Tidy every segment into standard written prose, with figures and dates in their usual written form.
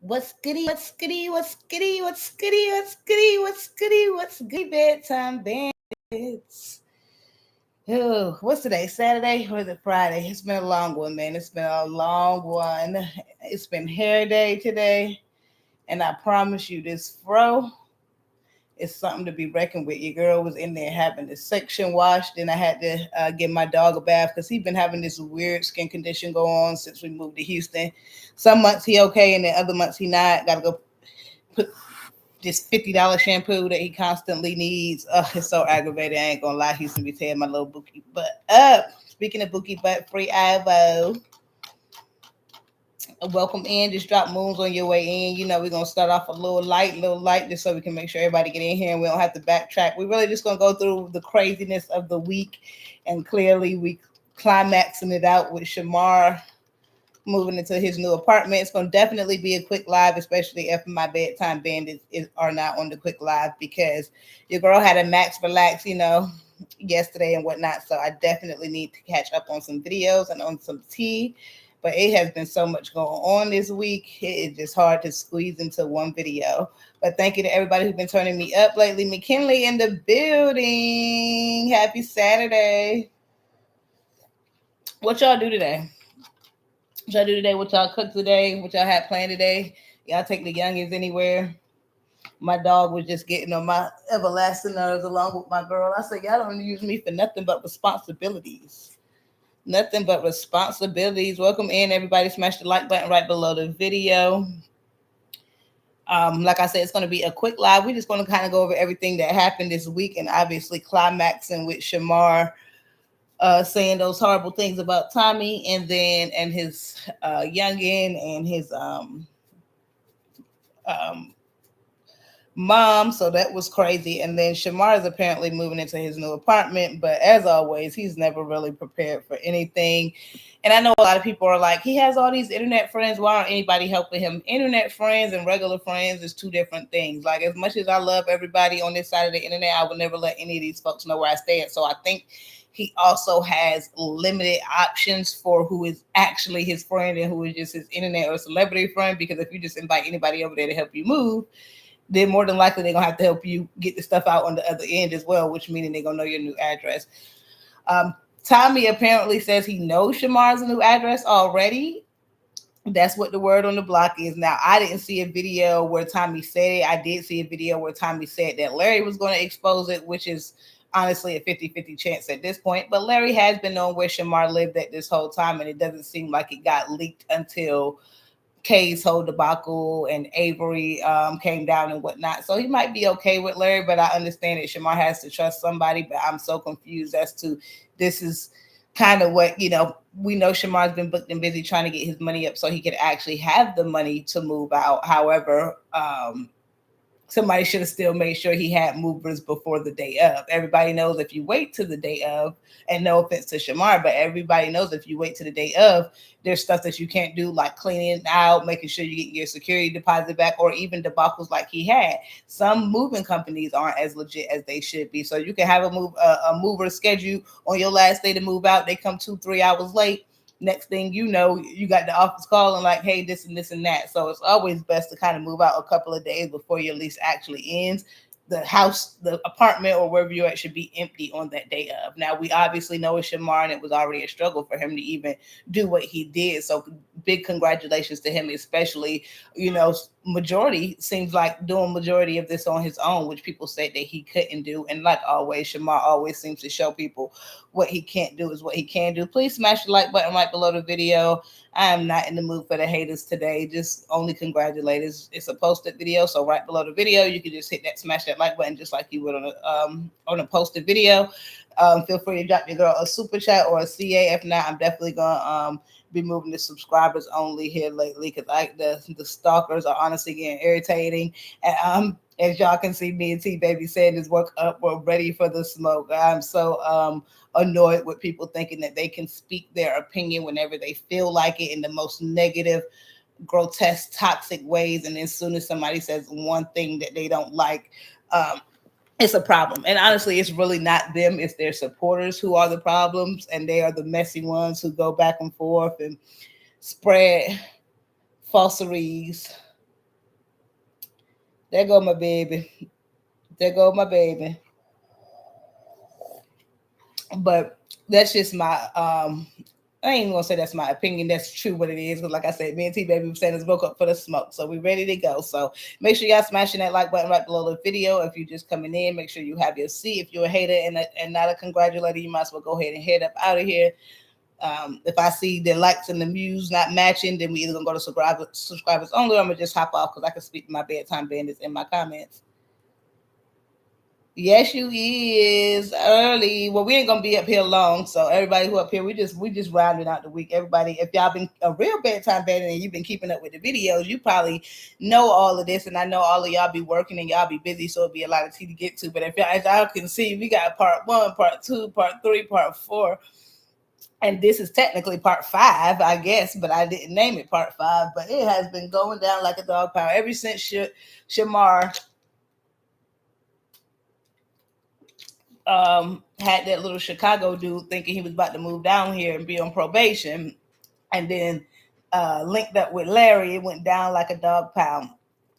What's goody? What's goody? What's goody? What's goody? What's goody? What's goody? What's goody? Bedtime bandits. Oh, what's today? Saturday or is it Friday? It's been a long one, man. It's been a long one. It's been hair day today, and I promise you, this fro is something to be reckoned with. Your girl was in there having the section washed, and I had to give my dog a bath because he's been having this weird skin condition go on since we moved to Houston. Some months he okay, and then other months he not. Got to go put this $50 shampoo that he constantly needs. It's so aggravating. I ain't gonna lie. He used to be tearing my little bookie butt up. Speaking of bookie butt, free Ivo. Welcome in. Just drop moons on your way in. You know, we're gonna start off a little light, just so we can make sure everybody get in here and we don't have to backtrack. We're really just gonna go through the craziness of the week, and clearly we climaxing it out with Shamar moving into his new apartment. It's gonna definitely be a quick live, especially if my bedtime bandits are not on the quick live, because your girl had a max relax, yesterday and whatnot. So I definitely need to catch up on some videos and on some tea. But it has been so much going on this week. It is just hard to squeeze into one video. But thank you to everybody who's been turning me up lately. McKinley in the building. Happy Saturday. What y'all do today? What y'all do today? What y'all cook today? What y'all had planned today? Y'all take the youngins anywhere? My dog was just getting on my everlasting nerves along with my girl. I said, y'all don't use me for nothing but responsibilities. Nothing but responsibilities. Welcome in, everybody. Smash the like button right below the video. Like I said, it's going to be a quick live. We're just going to kind of go over everything that happened this week, and obviously climaxing with Shamar saying those horrible things about Tommy, and his youngin and his mom. So that was crazy. And then Shamar is apparently moving into his new apartment, but as always, he's never really prepared for anything. And I know a lot of people are like, he has all these internet friends, why aren't anybody helping him? Internet friends and regular friends is two different things. Like, as much as I love everybody on this side of the internet, I would never let any of these folks know where I stand. So I think he also has limited options for who is actually his friend and who is just his internet or celebrity friend, because if you just invite anybody over there to help you move, then more than likely they're gonna have to help you get the stuff out on the other end as well, which meaning they're gonna know your new address. Tommy apparently says he knows Shamar's new address already. That's what the word on the block is. Now, I didn't see a video where Tommy said it. I did see a video where Tommy said that Larry was going to expose it, which is honestly a 50-50 chance at this point. But Larry has been knowing where Shamar lived at this whole time, and it doesn't seem like it got leaked until Kay's whole debacle and Avery came down and whatnot. So he might be okay with Larry, but I understand that Shamar has to trust somebody. But I'm so confused as to, this is kind of what, we know Shamar's been booked and busy trying to get his money up so he could actually have the money to move out. However, somebody should have still made sure he had movers before the day of. Everybody knows if you wait to the day of, and no offense to Shamar, but everybody knows if you wait to the day of, there's stuff that you can't do, like cleaning out, making sure you get your security deposit back, or even debacles like he had. Some moving companies aren't as legit as they should be. So you can have a mover schedule on your last day to move out. They come 2-3 hours late. Next thing you know, you got the office calling like, hey, this and this and that. So it's always best to kind of move out a couple of days before your lease actually ends. The house, the apartment, or wherever you're at should be empty on that day of. Now, we obviously know it's Shamar, and it was already a struggle for him to even do what he did. So big congratulations to him, especially, majority seems like doing majority of this on his own, which people said that he couldn't do. And like always, Shamar always seems to show people what he can't do is what he can do. Please smash the like button right below the video. I am not in the mood for the haters today. Just only congratulate. It's a posted video, so right below the video, you can just hit that, smash that like button, just like you would on a posted video. Feel free to drop your girl a super chat or a CA. If not, I'm definitely gonna be moving to subscribers only here lately, because the stalkers are honestly getting irritating. And as y'all can see, me and T Baby saying this work up, we're ready for the smoke. I'm so annoyed with people thinking that they can speak their opinion whenever they feel like it in the most negative, grotesque, toxic ways. And as soon as somebody says one thing that they don't like, it's a problem. And honestly, it's really not them, it's their supporters who are the problems, and they are the messy ones who go back and forth and spread falseries There go my baby. There go my baby. But that's just my I ain't even gonna say that's my opinion. That's true what it is. Because like I said, me and T Baby Sanders woke up for the smoke. So we ready to go. So make sure y'all smashing that like button right below the video. If you're just coming in, make sure you have your seat. If you're a hater and not a congratulator, you might as well go ahead and head up out of here. If I see the likes and the views not matching, then we either gonna go to subscribers only, or I'm gonna just hop off because I can speak to my bedtime bandits in my comments. Yes, you is early. Well, we ain't gonna be up here long, so everybody who up here, we just rounding out the week. Everybody, if y'all been a real bedtime bandit and you've been keeping up with the videos, you probably know all of this. And I know all of y'all be working and y'all be busy, so it'll be a lot of tea to get to. But if y'all, as y'all can see, we got part 1, part 2, part 3, part 4. And this is technically part 5, I guess, but I didn't name it part 5. But it has been going down like a dog pound ever since Shamar had that little Chicago dude thinking he was about to move down here and be on probation, and then linked up with Larry. It went down like a dog pound.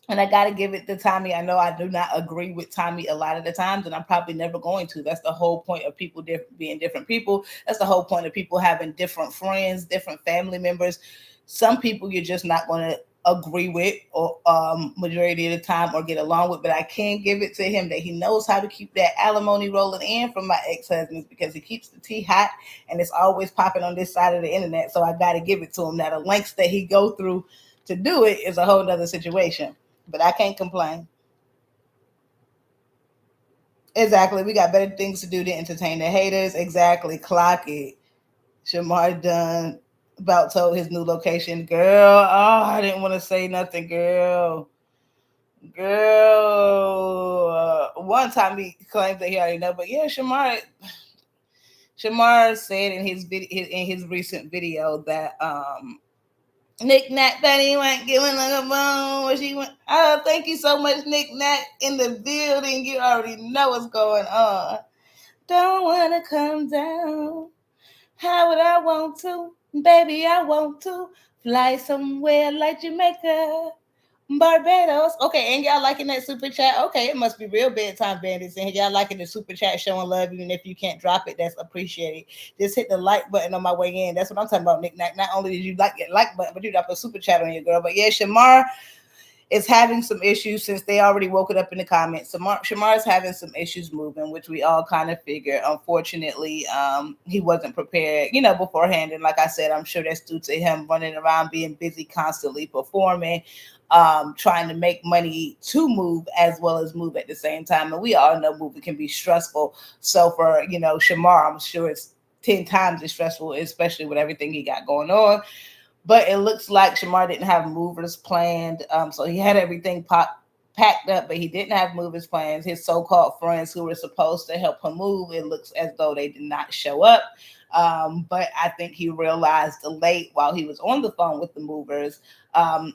And I got to give it to Tommy. I know I do not agree with Tommy a lot of the times, and I'm probably never going to. That's the whole point of people being different people. That's the whole point of people having different friends, different family members. Some people you're just not going to agree with or majority of the time or get along with, but I can give it to him that he knows how to keep that alimony rolling in from my ex-husbands, because he keeps the tea hot and it's always popping on this side of the internet. So I got to give it to him. Now the lengths that he go through to do it is a whole nother situation, but I can't complain. Exactly. We got better things to do to entertain the haters. Exactly. Clock it. Shamar done about told his new location. Girl, oh, I didn't want to say nothing, girl. Girl. One time he claims that he already know, but yeah, Shamar said in his recent video that Nick Nack that he went giving like a bone where she went. Oh, thank you so much, Nick Nack, in the building. You already know what's going on. Don't wanna come down. How would I want to? Baby, I want to fly somewhere like Jamaica, Barbados. Okay, and y'all liking that super chat? Okay, it must be real bedtime bandits. And y'all liking the super chat, showing love, even if you can't drop it, that's appreciated. Just hit the like button on my way in. That's what I'm talking about, Nick Nack. Not only did you like your like button, but you drop a super chat on your girl. But yeah, Shamar is having some issues since they already woke it up in the comments. So Shamar is having some issues moving, which we all kind of figured. Unfortunately, he wasn't prepared, beforehand. And like I said, I'm sure that's due to him running around being busy, constantly performing, trying to make money to move as well as move at the same time. And we all know moving can be stressful. So for, Shamar, I'm sure it's 10 times as stressful, especially with everything he got going on. But it looks like Shamar didn't have movers planned. So he had everything packed up, but he didn't have movers plans. His so-called friends who were supposed to help him move, it looks as though they did not show up. But I think he realized late while he was on the phone with the movers.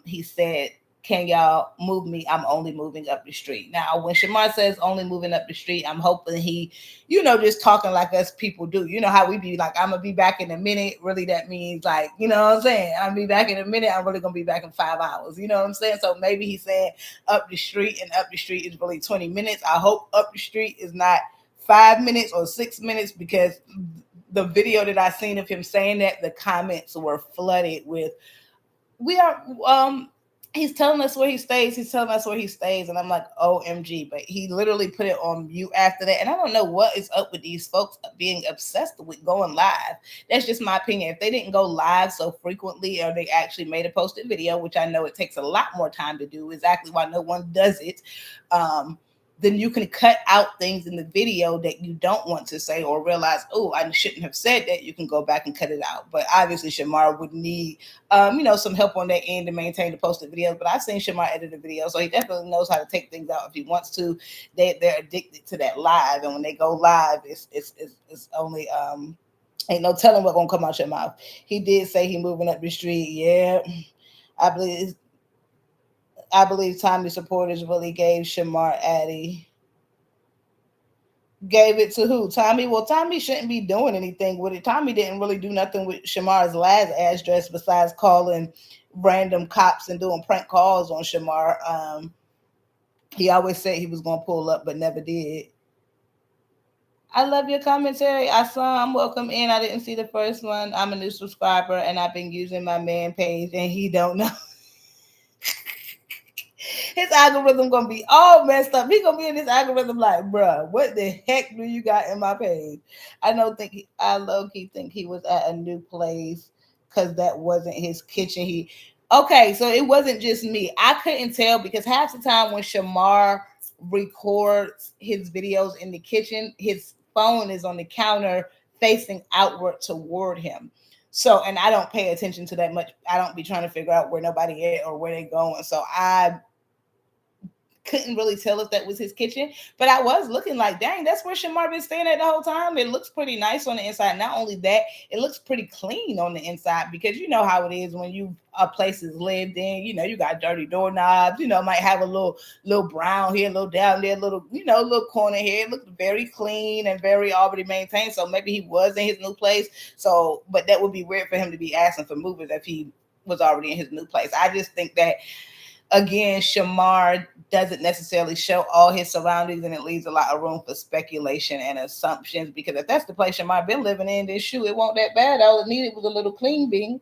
He said, can y'all move me? I'm only moving up the street. Now, when Shamar says only moving up the street, I'm hoping he, just talking like us people do. You know how we be like, I'm going to be back in a minute. Really, that means like, you know what I'm saying? I'll be back in a minute. I'm really going to be back in 5 hours. You know what I'm saying? So maybe he's saying up the street, and up the street is really 20 minutes. I hope up the street is not 5 minutes or 6 minutes, because the video that I seen of him saying that, the comments were flooded with, we are, he's telling us where he stays. He's telling us where he stays. And I'm like, OMG. But he literally put it on mute after that. And I don't know what is up with these folks being obsessed with going live. That's just my opinion. If they didn't go live so frequently, or they actually made a posted video, which I know it takes a lot more time to do, exactly why no one does it, then you can cut out things in the video that you don't want to say, or realize, oh, I shouldn't have said that. You can go back and cut it out. But obviously Shamar would need, some help on that end to maintain the posted videos. But I've seen Shamar edit the video, so he definitely knows how to take things out if he wants to. They're addicted to that live, and when they go live, it's only ain't no telling what's gonna come out your mouth. He did say he moving up the street. Yeah, I believe Tommy supporters really gave Shamar Addy. Gave it to who? Tommy? Well, Tommy shouldn't be doing anything with it. Tommy didn't really do nothing with Shamar's last address besides calling random cops and doing prank calls on Shamar. He always said he was gonna pull up, but never did. I love your commentary. I saw I'm welcome in. I didn't see the first one. I'm a new subscriber and I've been using my man page and he don't know. His algorithm gonna be all messed up. He gonna be in his algorithm like, bruh, what the heck do you got in my page? I low key think he was at a new place because that wasn't his kitchen. Okay, so it wasn't just me. I couldn't tell because half the time when Shamar records his videos in the kitchen, his phone is on the counter facing outward toward him. So, and I don't pay attention to that much. I don't be trying to figure out where nobody at or where they going. So I couldn't really tell if that was his kitchen, but I was looking like, dang, that's where Shamar been staying at the whole time. It looks pretty nice on the inside. Not only that, it looks pretty clean on the inside because you know how it is when you a place is lived in. You know, you got dirty doorknobs. You know, might have a little brown here, a little down there, little corner here. It looks very clean and very already maintained. So maybe he was in his new place. So, but that would be weird for him to be asking for movers if he was already in his new place. I just think that again, Shamar doesn't necessarily show all his surroundings, and it leaves a lot of room for speculation and assumptions. Because if that's the place Shamar been living in, then shoot, it won't that bad. All it needed was a little clean being.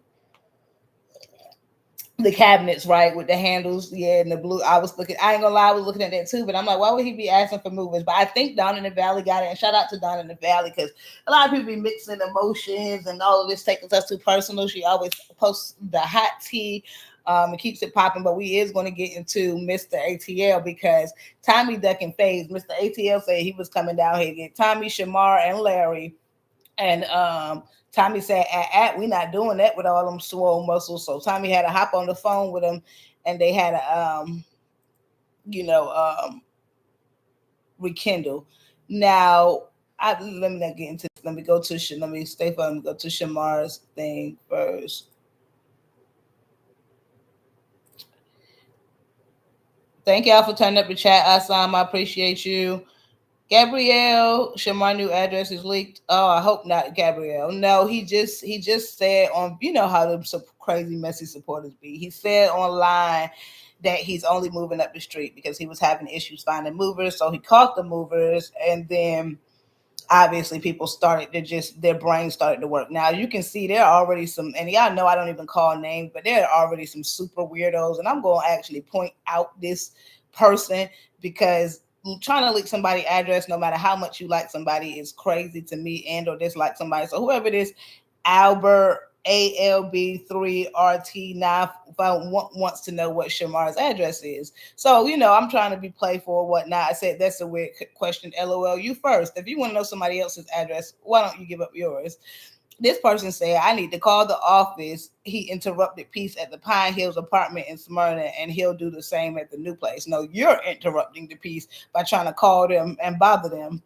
The cabinets, right, with the handles, yeah, and the blue. I ain't gonna lie, I was looking at that too, but I'm like, why would he be asking for movers? But I think Dawn in the Valley got it, and shout out to Dawn in the Valley because a lot of people be mixing emotions and all of this taking us too personal. She always posts the hot tea. It keeps it popping, but we is going to get into Mr. ATL because Tommy Duck and Phase. Mr. ATL said he was coming down here to get Tommy, Shamar, and Larry, and Tommy said, we not doing that with all them swole muscles. So Tommy had to hop on the phone with him, and they had to, rekindle. Now, let me not get into this. Let me stay for. Let me go to Shamar's thing first. Thank y'all for turning up the chat, Assam. I appreciate you. Gabrielle, Shamar new address is leaked. Oh, I hope not, Gabrielle. No, he just said on, you know how them crazy messy supporters be. He said online that he's only moving up the street because he was having issues finding movers. So he caught the movers, and then obviously people started to their brains started to work. Now you can see there are already some, and y'all know I don't even call names, but there are already some super weirdos, and I'm going to actually point out this person because trying to leak somebody's address, no matter how much you like somebody, is crazy to me and or dislike somebody. So whoever it is, Albert ALB3RT9 wants to know what Shamar's address is. So, I'm trying to be playful or whatnot. I said, that's a weird question. LOL, you first. If you want to know somebody else's address, why don't you give up yours? This person said, I need to call the office. He interrupted peace at the Pine Hills apartment in Smyrna, and he'll do the same at the new place. No, you're interrupting the peace by trying to call them and bother them.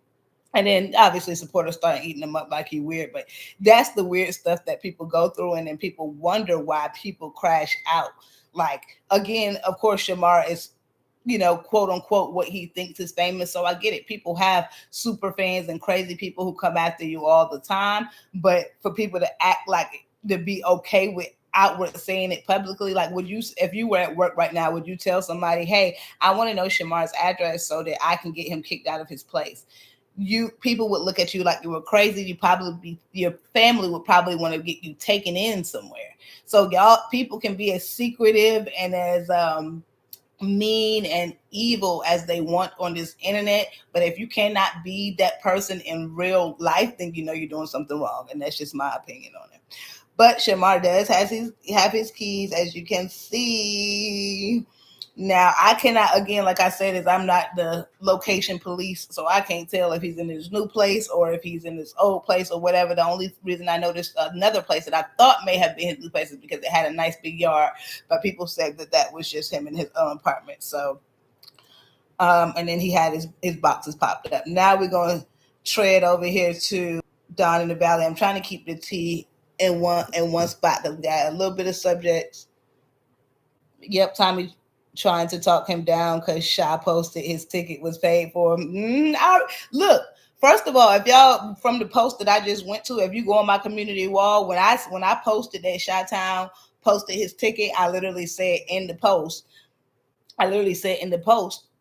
And then obviously supporters start eating them up like you weird. But that's the weird stuff that people go through. And then people wonder why people crash out. Like, again, of course, Shamar is, quote unquote, what he thinks is famous. So I get it. People have super fans and crazy people who come after you all the time. But for people to act like, to be okay with outward saying it publicly, like, if you were at work right now, would you tell somebody, hey, I want to know Shamar's address so that I can get him kicked out of his place? People would look at you like you were crazy. Your family would probably want to get you taken in somewhere. So people can be as secretive and as mean and evil as they want on this internet, but if you cannot be that person in real life, then you're doing something wrong, and that's just my opinion on it. But Shamar does have his keys, as you can see. Now, I cannot, again, like I said, I'm not the location police, so I can't tell if he's in his new place or if he's in his old place or whatever. The only reason I noticed another place that I thought may have been his new place is because it had a nice big yard, but people said that was just him in his own apartment. So, and then he had his boxes popped up. Now we're going to tread over here to Dawn in the Valley. I'm trying to keep the tea in one spot because we got a little bit of subjects. Yep, Tommy trying to talk him down because Shy posted his ticket was paid for. Look, first of all, if y'all from the post that I just went to, if you go on my community wall, when I posted that Chi-Town posted his ticket, I literally said in the post,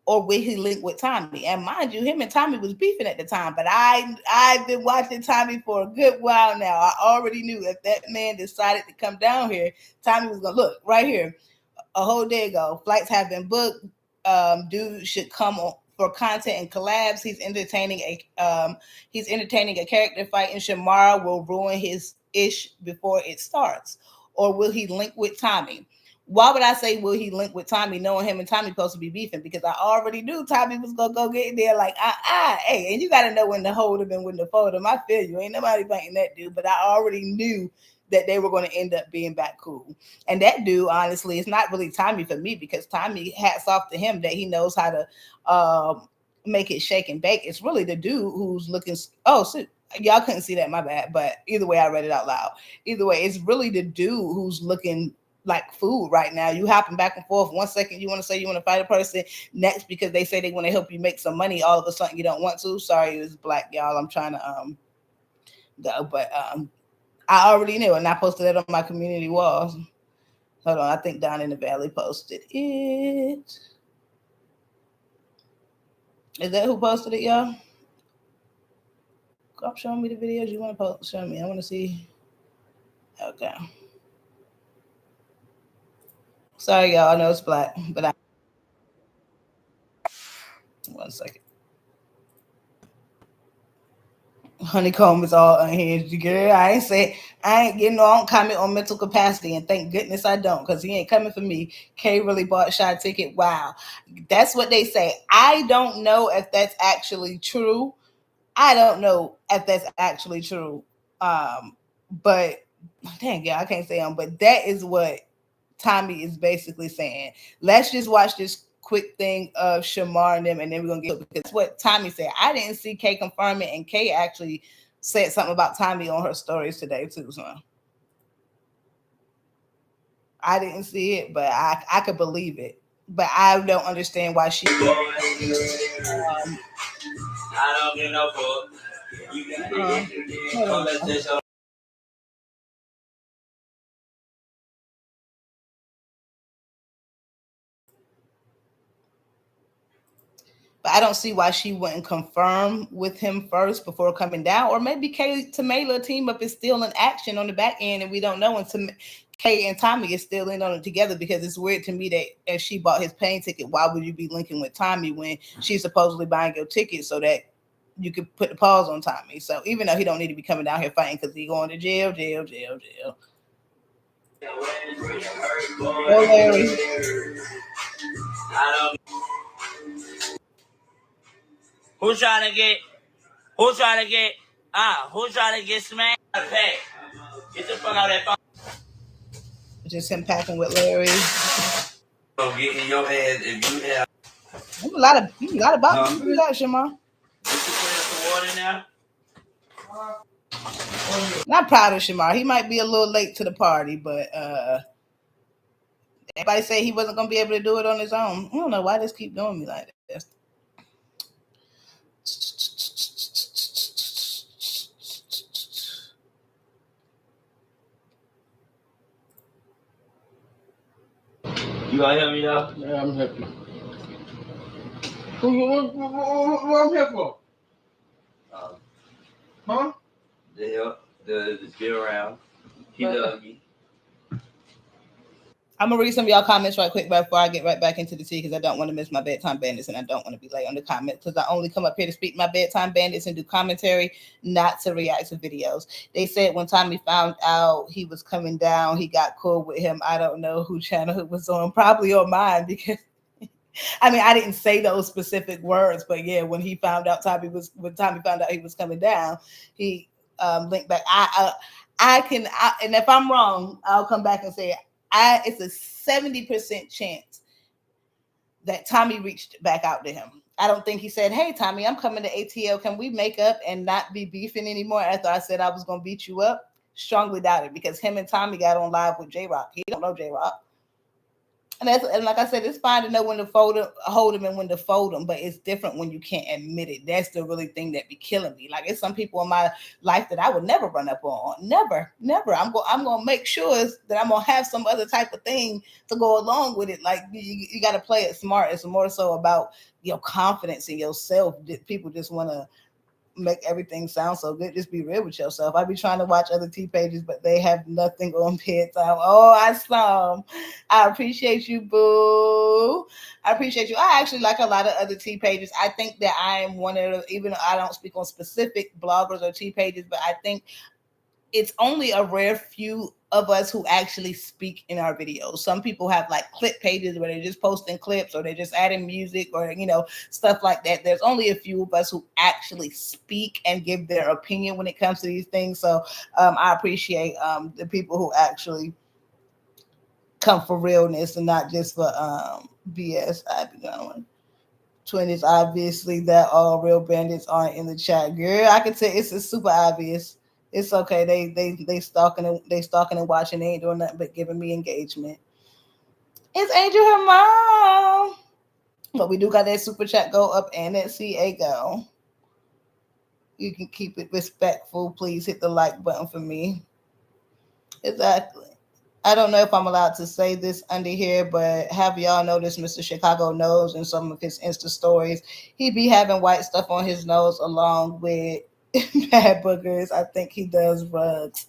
or will he link with Tommy? And mind you, him and Tommy was beefing at the time, but I've been watching Tommy for a good while now. I already knew if that man decided to come down here, Tommy was gonna look right here. A whole day ago, flights have been booked. Dude should come on for content and collabs. He's entertaining a character fight, and Shamar will ruin his ish before it starts. Or will he link with Tommy? Why would I say will he link with Tommy, knowing him and Tommy supposed to be beefing? Because I already knew Tommy was gonna go get in there like hey, and you gotta know when to hold him and when to fold him. I feel you, ain't nobody fighting that dude, but I already knew that they were going to end up being back cool. And that dude, honestly, it's not really Tommy for me, because Tommy, hats off to him that he knows how to make it shake and bake. It's really the dude who's looking. Oh, so y'all couldn't see that, my bad. But either way, I read it out loud. Either way, it's really the dude who's looking like food right now. You hopping back and forth. 1 second you want to say you want to fight a person, next because they say they want to help you make some money, all of a sudden you don't want to. Sorry, it was black, y'all. I'm trying to go, but I already knew, and I posted it on my community walls. Hold on, I think Down in the Valley posted it. Is that who posted it, y'all? Stop showing me the videos you want to post. Show me. I want to see. Okay. Sorry, y'all. I know it's black, but I. 1 second. Honeycomb is all unhinged, girl. I ain't getting no comment on mental capacity, and thank goodness I don't, because he ain't coming for me. Kay really bought Shy ticket. Wow. That's what they say. I don't know if that's actually true. But dang, yeah, I can't say but that is what Tommy is basically saying. Let's just watch this quick thing of Shamar and them, and then we're gonna get, because that's what Tommy said. I didn't see Kay confirm it, and Kay actually said something about Tommy on her stories today too. So I didn't see it, but I could believe it. But I don't understand why she. I don't get no fuck. But I don't see why she wouldn't confirm with him first before coming down. Or maybe Kay Tamela team up is still in action on the back end, and we don't know until Kay and Tommy is still in on it together, because it's weird to me that if she bought his plane ticket, why would you be linking with Tommy when she's supposedly buying your ticket so that you could put the pause on Tommy? So even though he don't need to be coming down here fighting because he going to jail. Oh, Larry. Who's trying to get smacked? Get the fuck out of that phone. Just him packing with Larry. So get in your head if you have a lot of boxes. You got Shamar. Did you put some water in there? Not proud of Shamar. He might be a little late to the party, but everybody say he wasn't gonna be able to do it on his own. I don't know why this keep doing me like this. You gonna help me though? Yeah, I'm helping. What I'm here for? Huh? The help, the get around. He loves me. I'm gonna read some of y'all comments right quick before I get right back into the tea, because I don't want to miss my bedtime bandits, and I don't want to be late on the comments, because I only come up here to speak my bedtime bandits and do commentary, not to react to videos. They said when Tommy found out he was coming down, he got cool with him. I don't know who channel it was on, probably on mine, because I mean, I didn't say those specific words, but yeah, when Tommy found out he was coming down, he linked back. And if I'm wrong, I'll come back and say it's a 70% chance that Tommy reached back out to him. I don't think he said, "Hey Tommy, I'm coming to ATL. Can we make up and not be beefing anymore?" After I said I was gonna beat you up. Strongly doubt it, because him and Tommy got on live with J-Rock. He don't know J-Rock. And like I said, it's fine to know when to hold them and when to fold them, but it's different when you can't admit it. That's the really thing that be killing me. Like it's some people in my life that I would never run up on, never. I'm gonna make sure that I'm gonna have some other type of thing to go along with it. Like you got to play it smart. It's more so about your confidence in yourself. People just want to make everything sound so good. Just be real with yourself. I be trying to watch other T pages, but they have nothing on bedtime. Oh, I saw 'em. I appreciate you, boo. I appreciate you. I actually like a lot of other T pages. I think that I am one of the, even though I don't speak on specific bloggers or T pages, but I think it's only a rare few of us who actually speak in our videos. Some people have like clip pages where they're just posting clips or they're just adding music or stuff like that. There's only a few of us who actually speak and give their opinion when it comes to these things. So I appreciate the people who actually come for realness and not just for BS. I be going. Twin is obviously that all real bandits aren't in the chat. Girl, I can tell it's super obvious. It's okay. They stalking and watching. They ain't doing nothing but giving me engagement. It's Angel her mom. But we do got that super chat go up and that CA go. You can keep it respectful. Please hit the like button for me. Exactly. I don't know if I'm allowed to say this under here, but have y'all noticed Mr. Chicago Nose in some of his Insta stories? He be having white stuff on his nose along with bad boogers. I think he does rugs.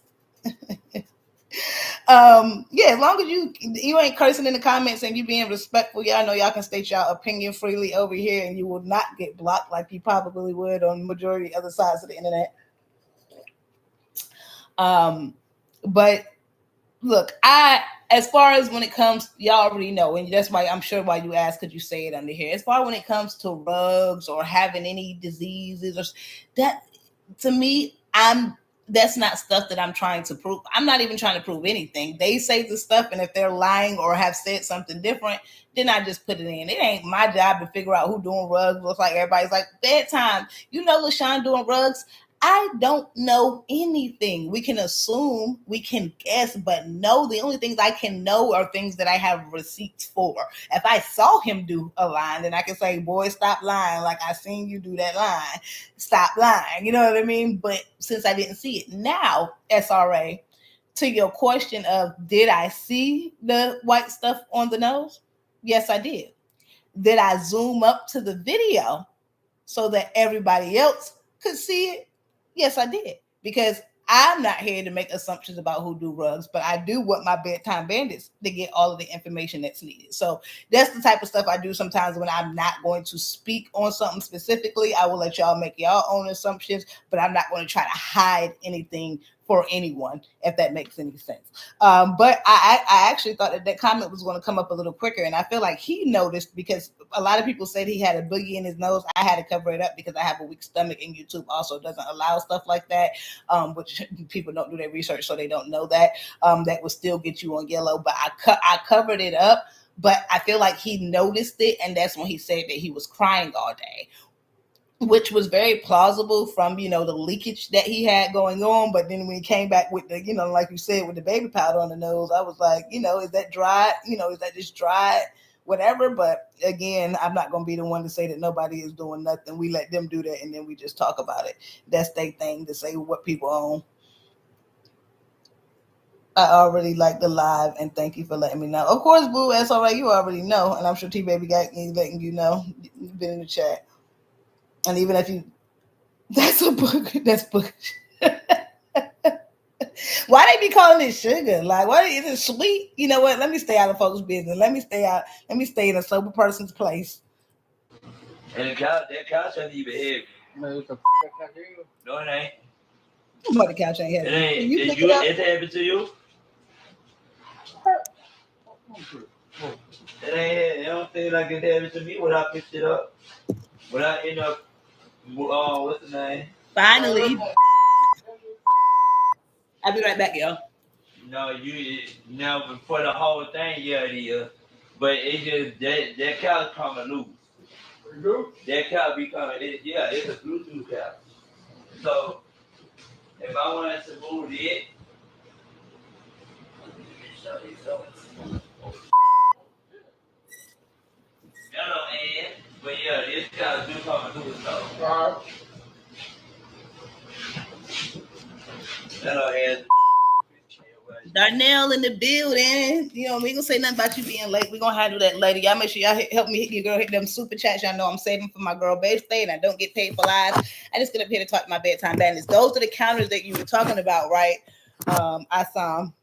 Yeah, as long as you ain't cursing in the comments and you being respectful, y'all know y'all can state y'all opinion freely over here and you will not get blocked like you probably would on majority other sides of the internet. But look, as far as when it comes, y'all already know, and that's why I'm sure why you asked, could you say it under here? As far when it comes to rugs or having any diseases or that, to me, that's not stuff that I'm trying to prove. I'm not even trying to prove anything. They say the stuff, and if they're lying or have said something different, then I just put it in. It ain't my job to figure out who doing rugs. Looks like everybody's like bedtime. LaShawn doing rugs. I don't know anything. We can assume, we can guess, but no, the only things I can know are things that I have receipts for. If I saw him do a line, then I can say, boy, stop lying. Like I seen you do that line. Stop lying. You know what I mean? But since I didn't see it now, SRA, to your question of did I see the white stuff on the nose? Yes, I did. Did I zoom up to the video so that everybody else could see it? Yes, I did. Because I'm not here to make assumptions about who do rugs, but I do want my bedtime bandits to get all of the information that's needed. So that's the type of stuff I do sometimes when I'm not going to speak on something specifically. I will let y'all make y'all own assumptions, but I'm not going to try to hide anything for anyone, if that makes any sense. But I actually thought that comment was going to come up a little quicker, and I feel like he noticed because a lot of people said he had a boogie in his nose. I had to cover it up because I have a weak stomach, and YouTube also doesn't allow stuff like that, which people don't do their research, so they don't know that. That will still get you on yellow, but I covered it up. But I feel like he noticed it, and that's when he said that he was crying all day, which was very plausible from, the leakage that he had going on. But then when he came back with the, like you said, with the baby powder on the nose, I was like, is that dry? Is that just dry? Whatever. But again, I'm not going to be the one to say that nobody is doing nothing. We let them do that, and then we just talk about it. That's their thing to say what people own. I already like the live, and thank you for letting me know. Of course, boo, that's all right. You already know, and I'm sure T-Baby got me letting you know. You've been in the chat. And even if you, that's a book. That's book. Why they be calling it sugar? Like, why is it sweet? You know what? Let me stay out of folks' business. Let me stay out. Let me stay in a sober person's place. And that couch ain't even heavy. No, it ain't. What, the couch ain't heavy? It ain't. It's heavy to you? It ain't heavy. It don't feel like it's heavy to me when I picked it up. When I end up, what's the name? Finally. I'll be right back, y'all. No, for the whole thing, yeah, it is. But it just that couch coming loose. That couch be coming. It's a Bluetooth couch. So if I wanted to move it, let me show you something. gotta do something to stuff. Darnell in the building. You know, we gonna say nothing about you being late. We gonna handle that later. Y'all make sure y'all help me hit your girl, hit them super chats. Y'all know I'm saving for my girl birthday and I don't get paid for live. I just get up here to talk to my bedtime bandits. Those are the counters that you were talking about, right? I saw him.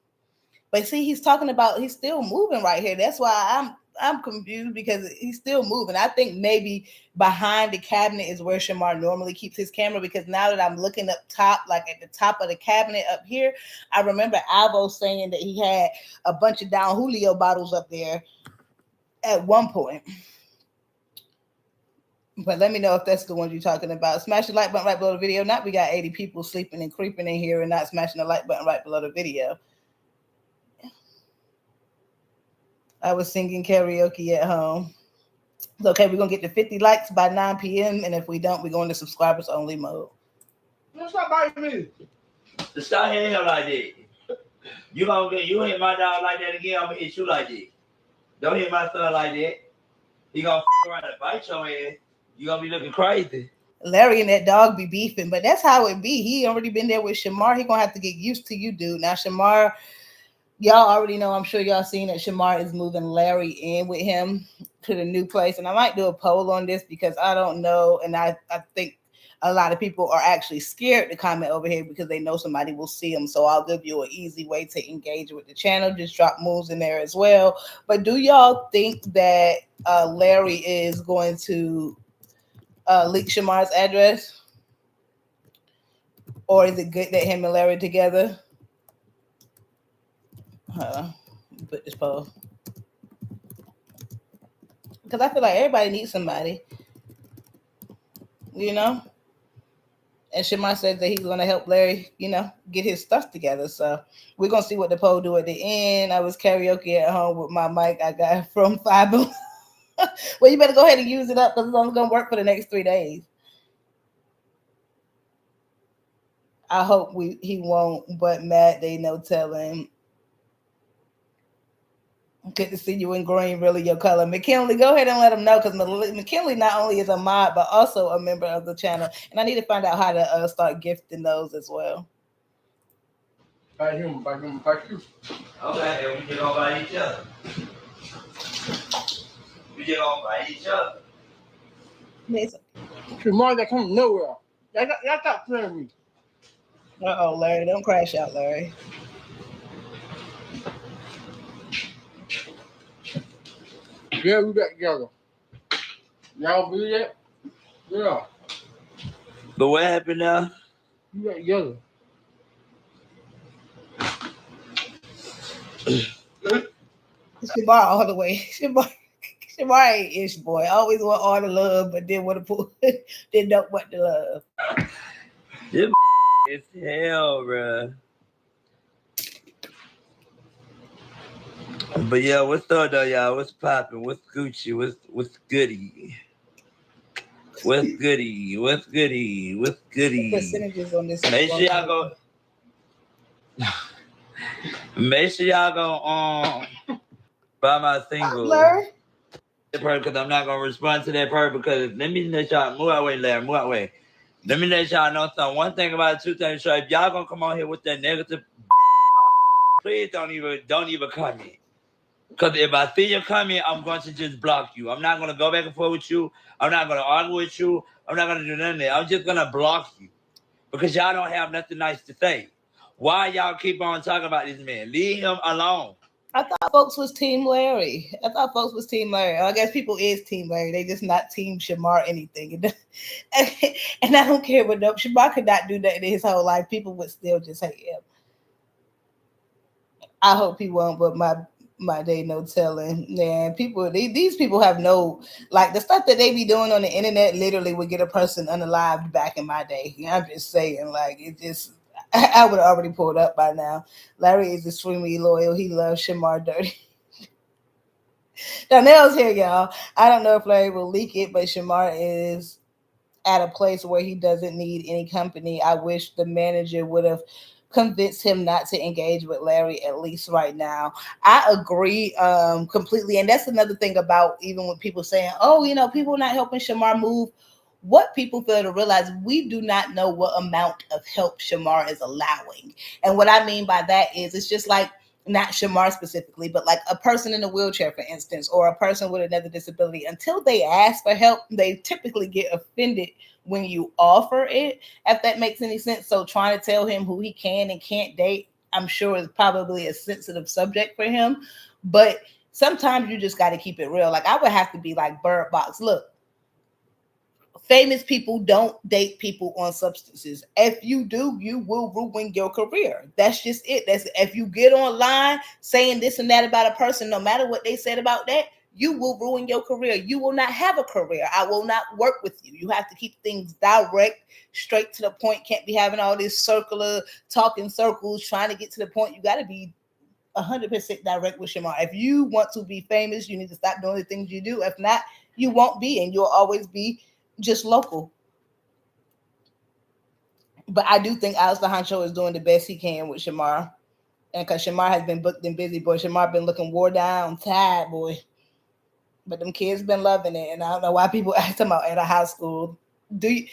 But see, he's talking about he's still moving right here. That's why I'm confused because he's still moving. I think maybe behind the cabinet is where Shamar normally keeps his camera, because now that I'm looking up top, like at the top of the cabinet up here, I remember Alvo saying that he had a bunch of Don Julio bottles up there at one point. But let me know if that's the one you're talking about. Smash the like button right below the video. Not we got 80 people sleeping and creeping in here and not smashing the like button right below the video. I was singing karaoke at home. So, okay, we're going to get to 50 likes by 9 p.m. And if we don't, we're going to subscribers only mode. Don't stop biting me. Stop hitting him like that. You hit my dog like that again, I'm going to hit you like that. Don't hit my son like that. He going to around and bite your ass. You going to be looking crazy. Larry and that dog be beefing, but that's how it be. He already been there with Shamar. He going to have to get used to you, dude. Now, Shamar... Y'all already know, I'm sure y'all seen that Shamar is moving Larry in with him to the new place. And I might do a poll on this because I don't know. And I think a lot of people are actually scared to comment over here because they know somebody will see them. So I'll give you an easy way to engage with the channel. Just drop moves in there as well. But do y'all think that Larry is going to leak Shamar's address? Or is it good that him and Larry together? Put this poll because I feel like everybody needs somebody, you know. And Shamar says that he's going to help Larry, you know, get his stuff together. So we're gonna see what the poll do at the end. I was karaoke at home with my mic I got from Fiber. Well, you better go ahead and use it up because it's only gonna work for the next 3 days. I hope he won't, but Matt, they no telling. Good to see you in green, really your color. McKinley, go ahead and let them know because McKinley not only is a mod, but also a member of the channel. And I need to find out how to start gifting those as well. By him, by you. Okay, we get on by each other. Tomorrow they come nowhere. Y'all stop playing me. Uh-oh, Larry. Don't crash out, Larry. Yeah, we got together. Y'all believe that? Yeah. But what happened now? We got together. Shamar all the way. Shamar ain't ish boy. Always want all the love, but then want to pull. Then don't want the love. This is hell, bruh. But yeah, what's up though, y'all? What's poppin'? What's Gucci? What's goody? What's goody? What's goody? What's goody? The percentages on this. Make sure y'all go. Make sure y'all go buy my single. Because I'm not gonna respond to that part because let me let y'all move away, Larry. Move away. Let me let y'all know something. One thing about 2 things, so if y'all gonna come on here with that negative, please don't even comment. Because if I see you coming, I'm going to just block you. I'm not going to go back and forth with you. I'm not going to argue with you. I'm not going to do none of that. I'm just going to block you. Because y'all don't have nothing nice to say. Why y'all keep on talking about this man? Leave him alone. I thought folks was Team Larry. I guess people is Team Larry. They just not Team Shamar anything. And I don't care what Shamar could not do that in his whole life. People would still just hate him. I hope he won't, but my day no telling. Man, these people have no, like, the stuff that they be doing on the internet literally would get a person unalived back in my day. I'm just saying, like, it just, I would have already pulled up by now. Larry is extremely loyal. He loves Shamar dirty. Donnell's here, y'all. I don't know if Larry will leak it, but Shamar is at a place where he doesn't need any company. I wish the manager would have convince him not to engage with Larry, at least right now. I agree completely. And that's another thing about even when people saying, oh, people not helping Shamar move. What people fail to realize, we do not know what amount of help Shamar is allowing. And what I mean by that is, it's just like, not Shamar specifically, but like a person in a wheelchair, for instance, or a person with another disability, until they ask for help, they typically get offended when you offer it, if that makes any sense. So trying to tell him who he can and can't date, I'm sure is probably a sensitive subject for him. But sometimes you just got to keep it real. Like, I would have to be like Bird Box. Look, famous people don't date people on substances. If you do, you will ruin your career. That's just it. That's if you get online saying this and that about a person, no matter what they said about that, you will ruin your career. You will not have a career. I will not work with you. You have to keep things direct, straight to the point. Can't be having all this circular talking circles, trying to get to the point. You got to be 100% direct with Shamar. If you want to be famous, you need to stop doing the things you do. If not, you won't be, and you'll always be just local. But I do think Alistair Hancho is doing the best he can with Shamar. And because Shamar has been booked and busy, boy, Shamar been looking wore down, tired, boy. But them kids been loving it. And I don't know why people ask them about at a high school. The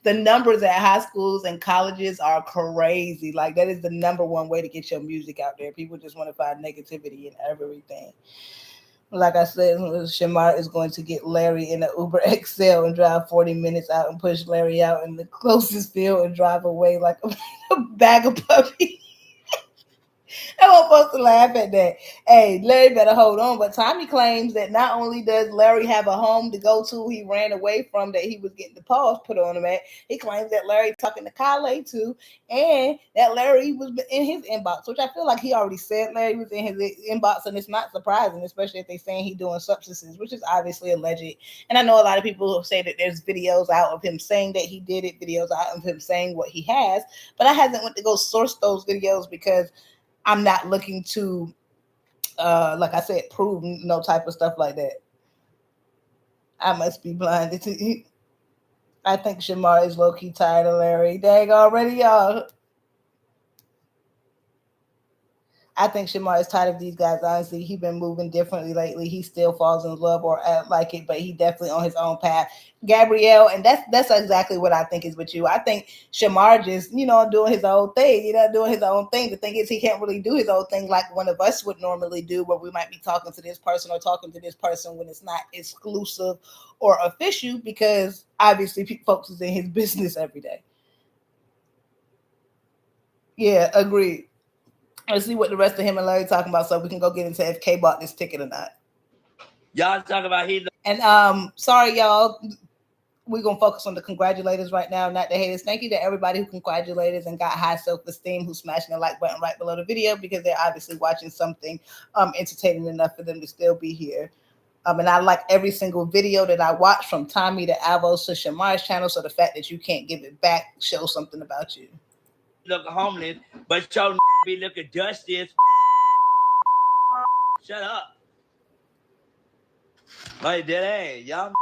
numbers at high schools and colleges are crazy. Like, that is the number one way to get your music out there. People just want to find negativity in everything. Like I said, Shamar is going to get Larry in an Uber XL and drive 40 minutes out and push Larry out in the closest field and drive away like a bag of puppies. I was supposed to laugh at that. Hey, Larry better hold on. But Tommy claims that not only does Larry have a home to go to, he ran away from that he was getting the paws put on him at. He claims that Larry talking to Kale too, and that Larry was in his inbox, which I feel like he already said Larry was in his inbox, and it's not surprising, especially if they saying he doing substances, which is obviously alleged. And I know a lot of people say that there's videos out of him saying that he did it, videos out of him saying what he has, but I haven't went to go source those videos because I'm not looking to, like I said, prove no type of stuff like that. I must be blinded to it. I think Shamar is low-key tired of Larry. Dang, already, y'all. I think Shamar is tired of these guys. Honestly, he's been moving differently lately. He still falls in love or act like it, but he definitely on his own path. Gabrielle, and that's exactly what I think is with you. I think Shamar just, doing his own thing, doing his own thing. The thing is, he can't really do his own thing like one of us would normally do, where we might be talking to this person or talking to this person when it's not exclusive or official, because obviously folks is in his business every day. Yeah, agreed. Let's see what the rest of him and Larry talking about, so we can go get into if K bought this ticket or not. Y'all talking about he. And sorry, y'all. We're gonna focus on the congratulators right now, not the haters. Thank you to everybody who congratulated and got high self-esteem, who's smashing the like button right below the video, because they're obviously watching something entertaining enough for them to still be here. And I like every single video that I watch, from Tommy to Avos to Shamar's channel. So the fact that you can't give it back shows something about you. Look homeless, but y'all be looking dusty. Shut up. Like that ain't y'all.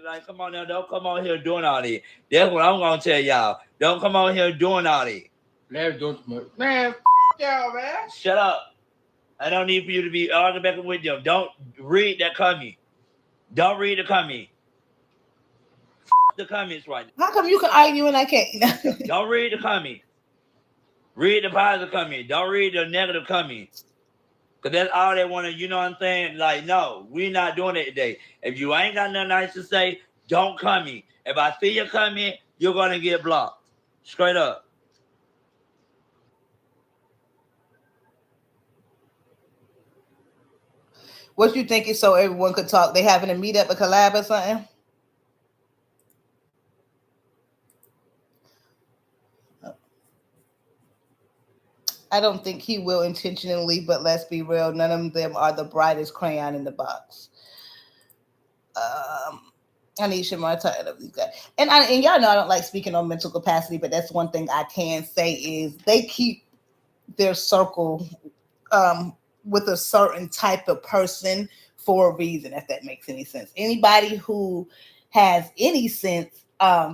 Like, come on now, don't come on here doing all that. That's what I'm gonna tell y'all. Don't come on here doing all that. Larry don't smoke. Man, y'all, man. Shut up. I don't need for you to be arguing back with them. Don't read that comment. Don't read the comment. The comments right now. How come you can argue and I can't? Don't read the comment. Read the positive comment. Don't read the negative comments. Because that's all they want to, you know what I'm saying? Like, no, we're not doing it today. If you ain't got nothing nice to say, don't comment. If I see your comment, you're going to get blocked. Straight up. What you think is so everyone could talk? They having a meetup, a collab or something? I don't think he will intentionally, but let's be real, none of them are the brightest crayon in the box. I need Shamar tired of these guys. And y'all know I don't like speaking on mental capacity, but that's one thing I can say is they keep their circle with a certain type of person for a reason, if that makes any sense. Anybody who has any sense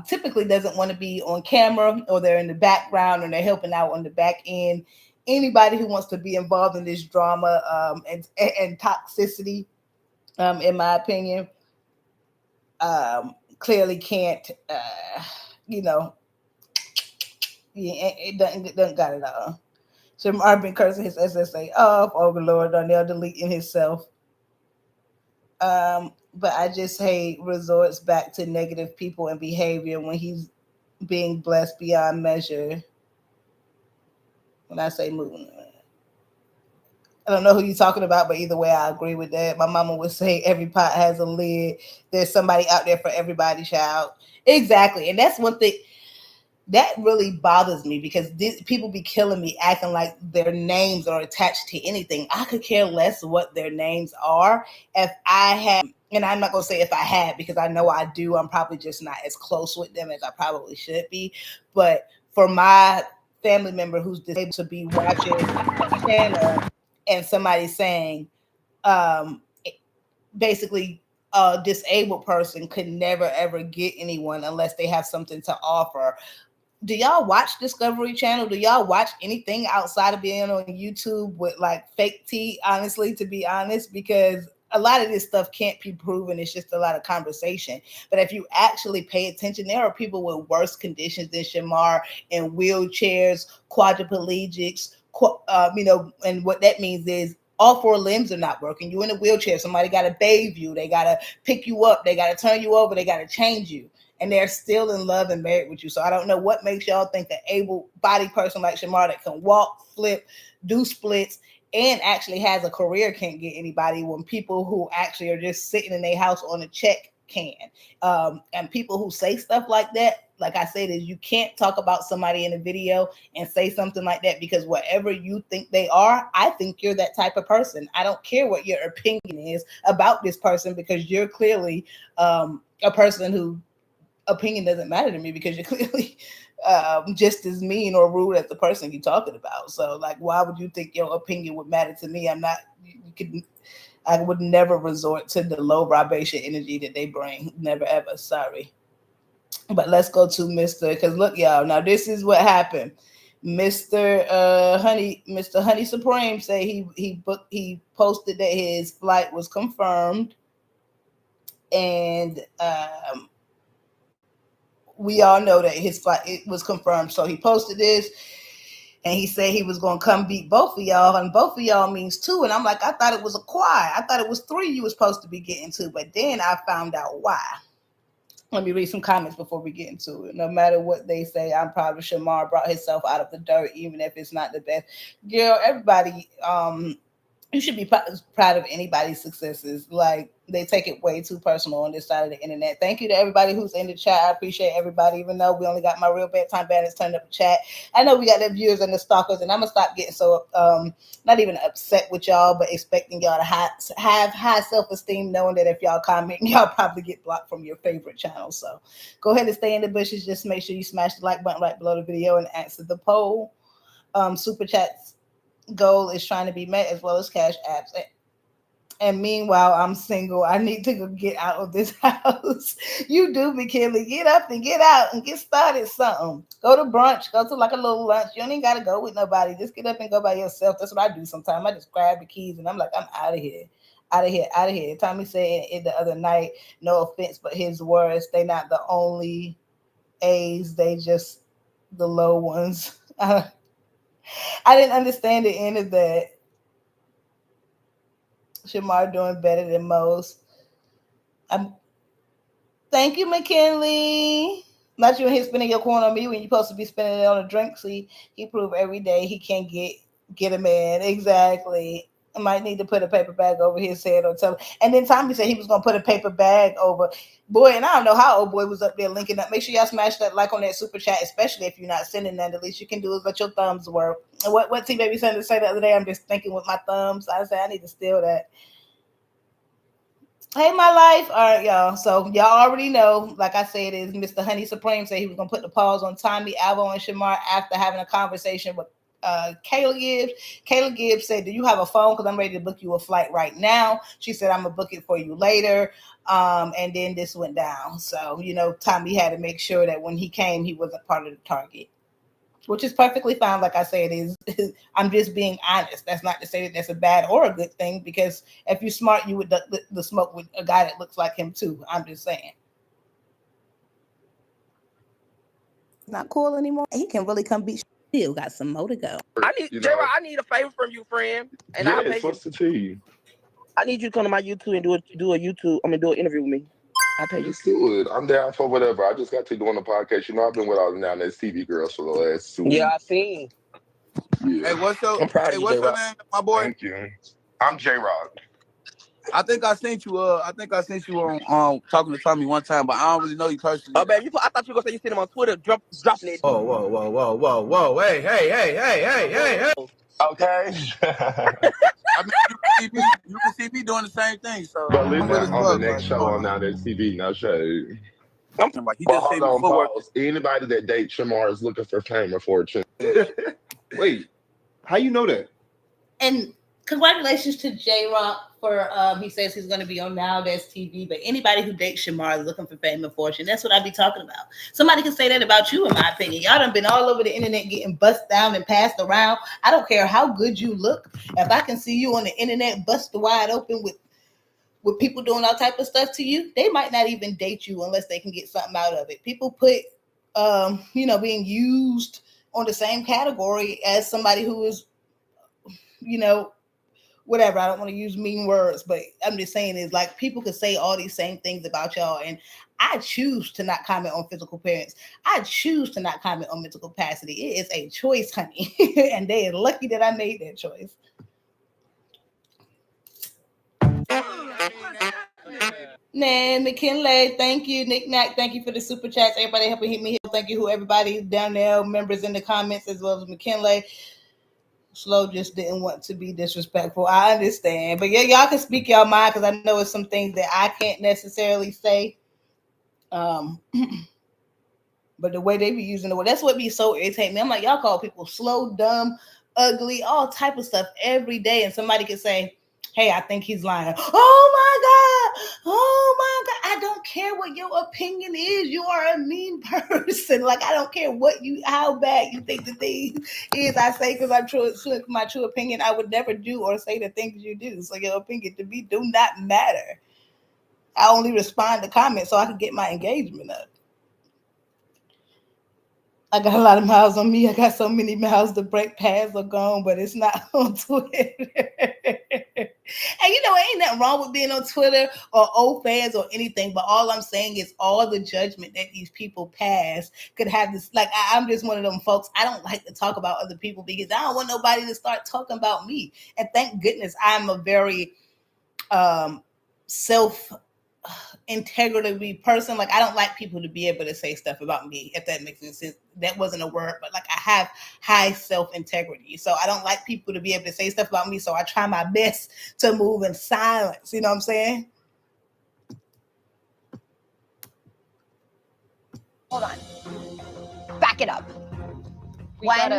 typically doesn't want to be on camera, or they're in the background and they're helping out on the back end. Anybody who wants to be involved in this drama and toxicity, in my opinion, clearly can't, it doesn't got it all. Shamar been cursing his SSA off. Oh, Lord, Darnell deleting himself. But I just hate resorts back to negative people and behavior when he's being blessed beyond measure. When I say moving, I don't know who you're talking about, but either way, I agree with that. My mama would say every pot has a lid. There's somebody out there for everybody, child. Exactly. And that's one thing that really bothers me, because people be killing me acting like their names are attached to anything. I could care less what their names are. If I have, and I'm not going to say if I had, because I know I do, I'm probably just not as close with them as I probably should be. But for my family member who's disabled to be watching a channel and somebody saying, basically, a disabled person could never ever get anyone unless they have something to offer. Do y'all watch Discovery Channel? Do y'all watch anything outside of being on YouTube with like fake tea? Honestly, to be honest, because a lot of this stuff can't be proven. It's just a lot of conversation. But if you actually pay attention, there are people with worse conditions than Shamar, in wheelchairs, quadriplegics, and what that means is all four limbs are not working. You're in a wheelchair. Somebody got to bathe you. They got to pick you up. They got to turn you over. They got to change you. And they're still in love and married with you. So I don't know what makes y'all think an able-bodied person like Shamar that can walk, flip, do splits, and actually has a career can't get anybody, when people who actually are just sitting in their house on a check can. And people who say stuff like that, like I said, is you can't talk about somebody in a video and say something like that, because whatever you think they are, I think you're that type of person. I don't care what your opinion is about this person, because you're clearly a person who opinion doesn't matter to me, because you're clearly just as mean or rude as the person you're talking about. So, like, why would you think your opinion would matter to me? I would never resort to the low vibration energy that they bring. Never, ever. Sorry. But let's go to Mr. Because look, y'all, now this is what happened. Mr. Honey Supreme said he posted that his flight was confirmed, and we all know that his flight was confirmed. So he posted this, and he said he was going to come beat both of y'all, and both of y'all means two. And I'm like, I thought it was a quad. I thought it was three you were supposed to be getting to, but then I found out why. Let me read some comments before we get into it. No matter what they say, I'm proud of Shamar brought himself out of the dirt, even if it's not the best. Girl, everybody, you should be proud of anybody's successes. Like, they take it way too personal on this side of the internet. Thank you to everybody who's in the chat. I appreciate everybody, even though we only got my real bedtime bandits turned up the chat. I know we got the viewers and the stalkers, and I'm going to stop getting so, not even upset with y'all, but expecting y'all to have high self-esteem, knowing that if y'all comment, y'all probably get blocked from your favorite channel. So go ahead and stay in the bushes. Just make sure you smash the like button right below the video and answer the poll. Super Chats goal is trying to be met, as well as cash apps. And meanwhile, I'm single. I need to go get out of this house. You do, McKinley. Get up and get out and get started something. Go to brunch. Go to like a little lunch. You don't even got to go with nobody. Just get up and go by yourself. That's what I do sometimes. I just grab the keys and I'm like, I'm out of here. Out of here. Out of here. Tommy said it the other night, no offense, but his words, they not the only A's. They just the low ones. I didn't understand the end of that. Shamar doing better than most. Thank you, McKinley. Not you in here spending your coin on me when you're supposed to be spending it on a drink. See, he proved every day he can't get a man. Exactly. I might need to put a paper bag over his head or tell him. And then Tommy said he was going to put a paper bag over. Boy, and I don't know how old boy was up there linking up. Make sure y'all smash that like on that super chat, especially if you're not sending that. The least you can do is let your thumbs work. And what T-Baby said to say the other day, I'm just thinking with my thumbs. I said I need to steal that. Hey, my life. All right, y'all. So y'all already know, like I said, is Mr. Honey Supreme said he was going to put the pause on Tommy, Alvo, and Shamar after having a conversation with Kayla Gibbs. Kayla Gibbs said, "Do you have a phone? Because I'm ready to book you a flight right now." She said, "I'm gonna book it for you later." And then this went down. So Tommy had to make sure that when he came, he wasn't part of the target, which is perfectly fine. Like I said, I'm just being honest. That's not to say that that's a bad or a good thing, because if you're smart, you would the smoke with a guy that looks like him too. I'm just saying. Not cool anymore. He can really come beat. Still got some more to go. I need a favor from you, friend. And I'll pay you. What's the tea? I need you to come to my YouTube and do an interview with me. I'll pay you. Let's do it. I'm down for whatever. I just got to doing the podcast. I've been with all the now TV girls for the last 2 weeks. Yeah, I seen. Yeah. Hey, what's your name, my boy? Thank you. I'm J-Rock. I think I sent you on talking to Tommy one time, but I don't really know you personally. Oh, baby, I thought you were gonna say you seen him on Twitter dropping it. Whoa. Hey. Okay. I mean, you can see me doing the same thing. So but leave that on the next show on Now That TV. No shade. I'm like, he just hold on, pause. Anybody that dates Shamar is looking for fame or fortune. Wait, how you know that? And congratulations to J-Rock for he says he's going to be on Now That's TV. But anybody who dates Shamar is looking for fame and fortune. That's what I be talking about. Somebody can say that about you, in my opinion. Y'all done been all over the internet getting bust down and passed around. I don't care how good you look. If I can see you on the internet busted wide open with people doing all type of stuff to you, they might not even date you unless they can get something out of it. People put being used on the same category as somebody who is whatever. I don't want to use mean words, but I'm just saying is like people could say all these same things about y'all, and I choose to not comment on physical appearance. I choose to not comment on mental capacity. It is a choice, honey, and they are lucky that I made that choice. Nah, McKinley, thank you. Nick Nack, thank you for the super chats. Everybody helping hit me here. Thank you, everybody down there, members in the comments, as well as McKinley. Slow just didn't want to be disrespectful. I understand. But yeah, y'all can speak y'all mind, because I know it's some things that I can't necessarily say. But the way they be using the word, that's what be so irritating me. I'm like, y'all call people slow, dumb, ugly, all type of stuff every day. And somebody can say, hey, I think he's lying. Oh my God. I don't care what your opinion is. You are a mean person. Like, I don't care how bad you think the thing is. I say, because I'm true, my true opinion, I would never do or say the things you do. So your opinion to me do not matter. I only respond to comments so I can get my engagement up. I got a lot of miles on me. I got so many miles the brake pads are gone, but it's not on Twitter. And ain't nothing wrong with being on Twitter or OFans or anything, but all I'm saying is all the judgment that these people pass could have this. Like, I'm just one of them folks. I don't like to talk about other people because I don't want nobody to start talking about me. And thank goodness I'm a very self-integrity person. Like, I don't like people to be able to say stuff about me, if that makes sense. That wasn't a word, but like, I have high self-integrity, so I don't like people to be able to say stuff about me, so I try my best to move in silence. You know what I'm saying? Hold on, back it up. What?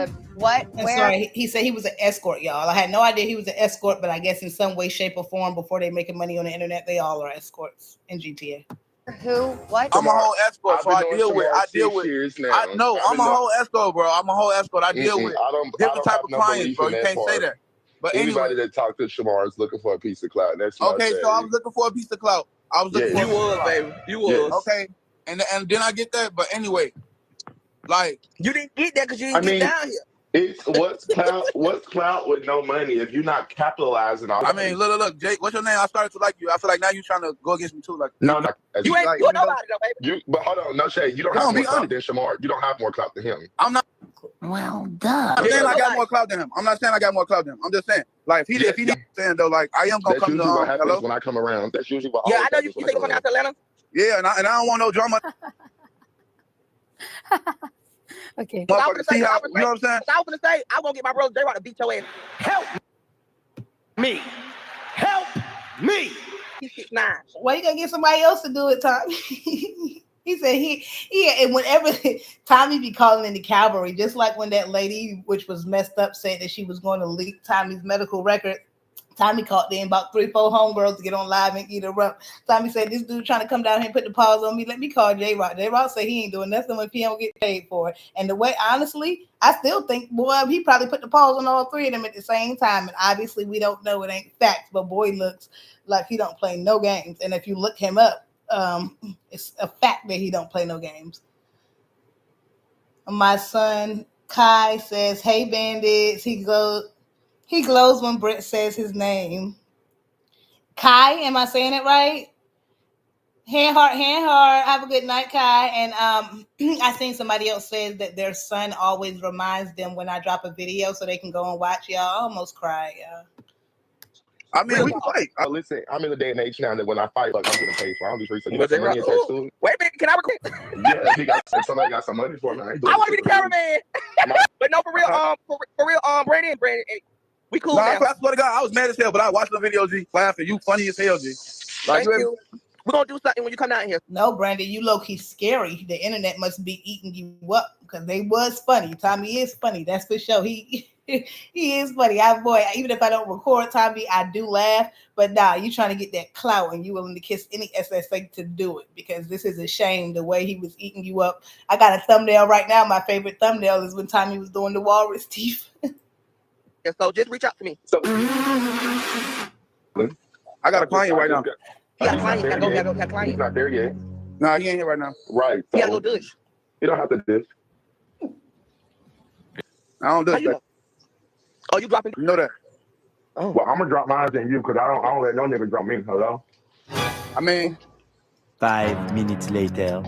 I'm sorry, he said he was an escort, y'all. I had no idea he was an escort, but I guess in some way, shape, or form, before they making money on the internet, they all are escorts in GTA. Who? What? I'm a whole escort, so I deal with. I'm a whole escort, bro. I'm a whole escort. I deal with different type of clients, bro. You can't say that. But anybody that talked to Shamar is looking for a piece of clout. That's okay. So I was looking for a piece of clout. I was looking for. You was, baby. You was. Okay, and then I get that. But anyway, like, you didn't get that because you didn't get down here. It's what's clout with no money if you're not capitalizing on it. I mean, look, Jake, what's your name? I started to like you. I feel like now you're trying to go against me too. Like, no, you ain't doing nobody though, baby. But hold on, no shade. You don't have more clout than Shamar. You don't have more clout than him. I'm not. Well done. I'm saying I got more clout than him. I'm not saying I got more clout than him. I'm just saying, like, if he saying though, like, I am gonna come to. That's usually what happens when I come around. That's usually what. Yeah, I know you think you're coming out to Atlanta. Yeah, and I don't want no drama. Okay. You know what I'm saying? I was gonna say, I'm gonna get my brother J-Rock to beat your ass. Help me. Help me. Why you gonna get somebody else to do it, Tommy? He said and whenever Tommy be calling in the cavalry, just like when that lady, which was messed up, said that she was going to leak Tommy's medical record. Tommy called in about 3-4 homegirls to get on live and eat her up. Tommy said, this dude trying to come down here and put the paws on me. Let me call J-Rock. J-Rock said he ain't doing nothing if he don't get paid for it. And the way, honestly, I still think, boy, he probably put the paws on all three of them at the same time. And obviously, we don't know. It ain't facts. But boy looks like he don't play no games. And if you look him up, it's a fact that he don't play no games. My son, Kai, says, hey, bandits. He glows when Britt says his name. Kai, am I saying it right? Hand heart. Have a good night, Kai. And I think somebody else says that their son always reminds them when I drop a video so they can go and watch. Y'all, I almost cried, y'all. I mean, we can fight. Listen, I'm in a day and age now that when I fight, like I'm getting paid for. I don't do research. You got some money attached to it? Wait a minute, can I record? Yeah, he got somebody got some money for me. I want to be the cameraman. But no, for real, Brandon, we cool now. I swear to God, I was mad as hell, but I watched the video, G, laughing. You funny as hell, G. Like, Thank you. We're going to do something when you come down here. No, Brandon, you low-key scary. The internet must be eating you up because they was funny. Tommy is funny. That's for sure. He is funny. Even if I don't record Tommy, I do laugh. But nah, you trying to get that clout and you willing to kiss any SSA to do it because this is a shame the way he was eating you up. I got a thumbnail right now. My favorite thumbnail is when Tommy was doing the walrus teeth. Yeah, so just reach out to me. So, I got a client right now. He got a client. Got a client. He's not there yet. Nah, he ain't here right now. Right. He got to go dish. You don't have to dish. I don't do How you that. know? Oh, you dropping? You know that. Oh. Well, I'm gonna drop mine than you because I don't let no nigga drop me. Hello. I mean, 5 minutes later.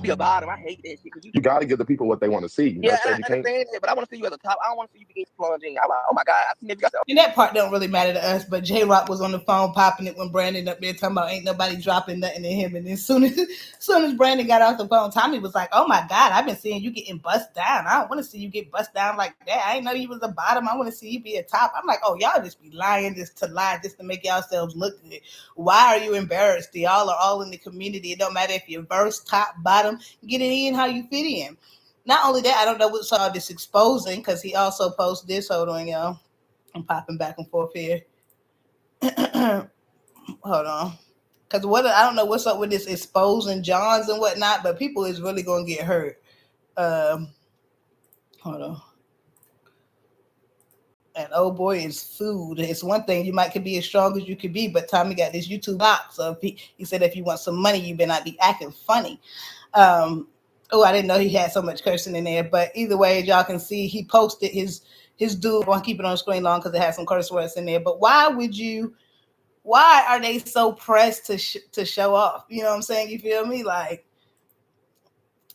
Be a bottom. I hate that shit. You gotta give the people what they want to see. You Yeah, know, I understand that, but I want to see you at the top. I don't want to see you begin plunging. I'm like, oh my God, I see you got And that part don't really matter to us, but J-Rock was on the phone popping it when Brandon up there talking about ain't nobody dropping nothing to him. And then as soon as Brandon got off the phone, Tommy was like, oh my God, I've been seeing you getting bust down. I don't want to see you get bust down like that. I ain't know you was a bottom. I want to see you be a top. I'm like, oh, y'all just be lying just to make yourselves look good. Why are you embarrassed? Y'all are all in the community. It don't matter if you're verse, top, bottom, get it in how you fit in. Not only that, I don't know what's all this exposing because he also posts this. Hold on, y'all. I'm popping back and forth here. Hold on. Because I don't know what's up with this exposing Johns and whatnot, but people is really going to get hurt. Hold on. And oh boy, it's food. It's one thing you could be as strong as you could be, but Tommy got this YouTube box. So he said if you want some money, you better not be acting funny. I didn't know he had so much cursing in there. But either way, as y'all can see, he posted his dude. I won't keep it on the screen long because it has some curse words in there. But why are they so pressed to show off? You know what I'm saying? You feel me? Like,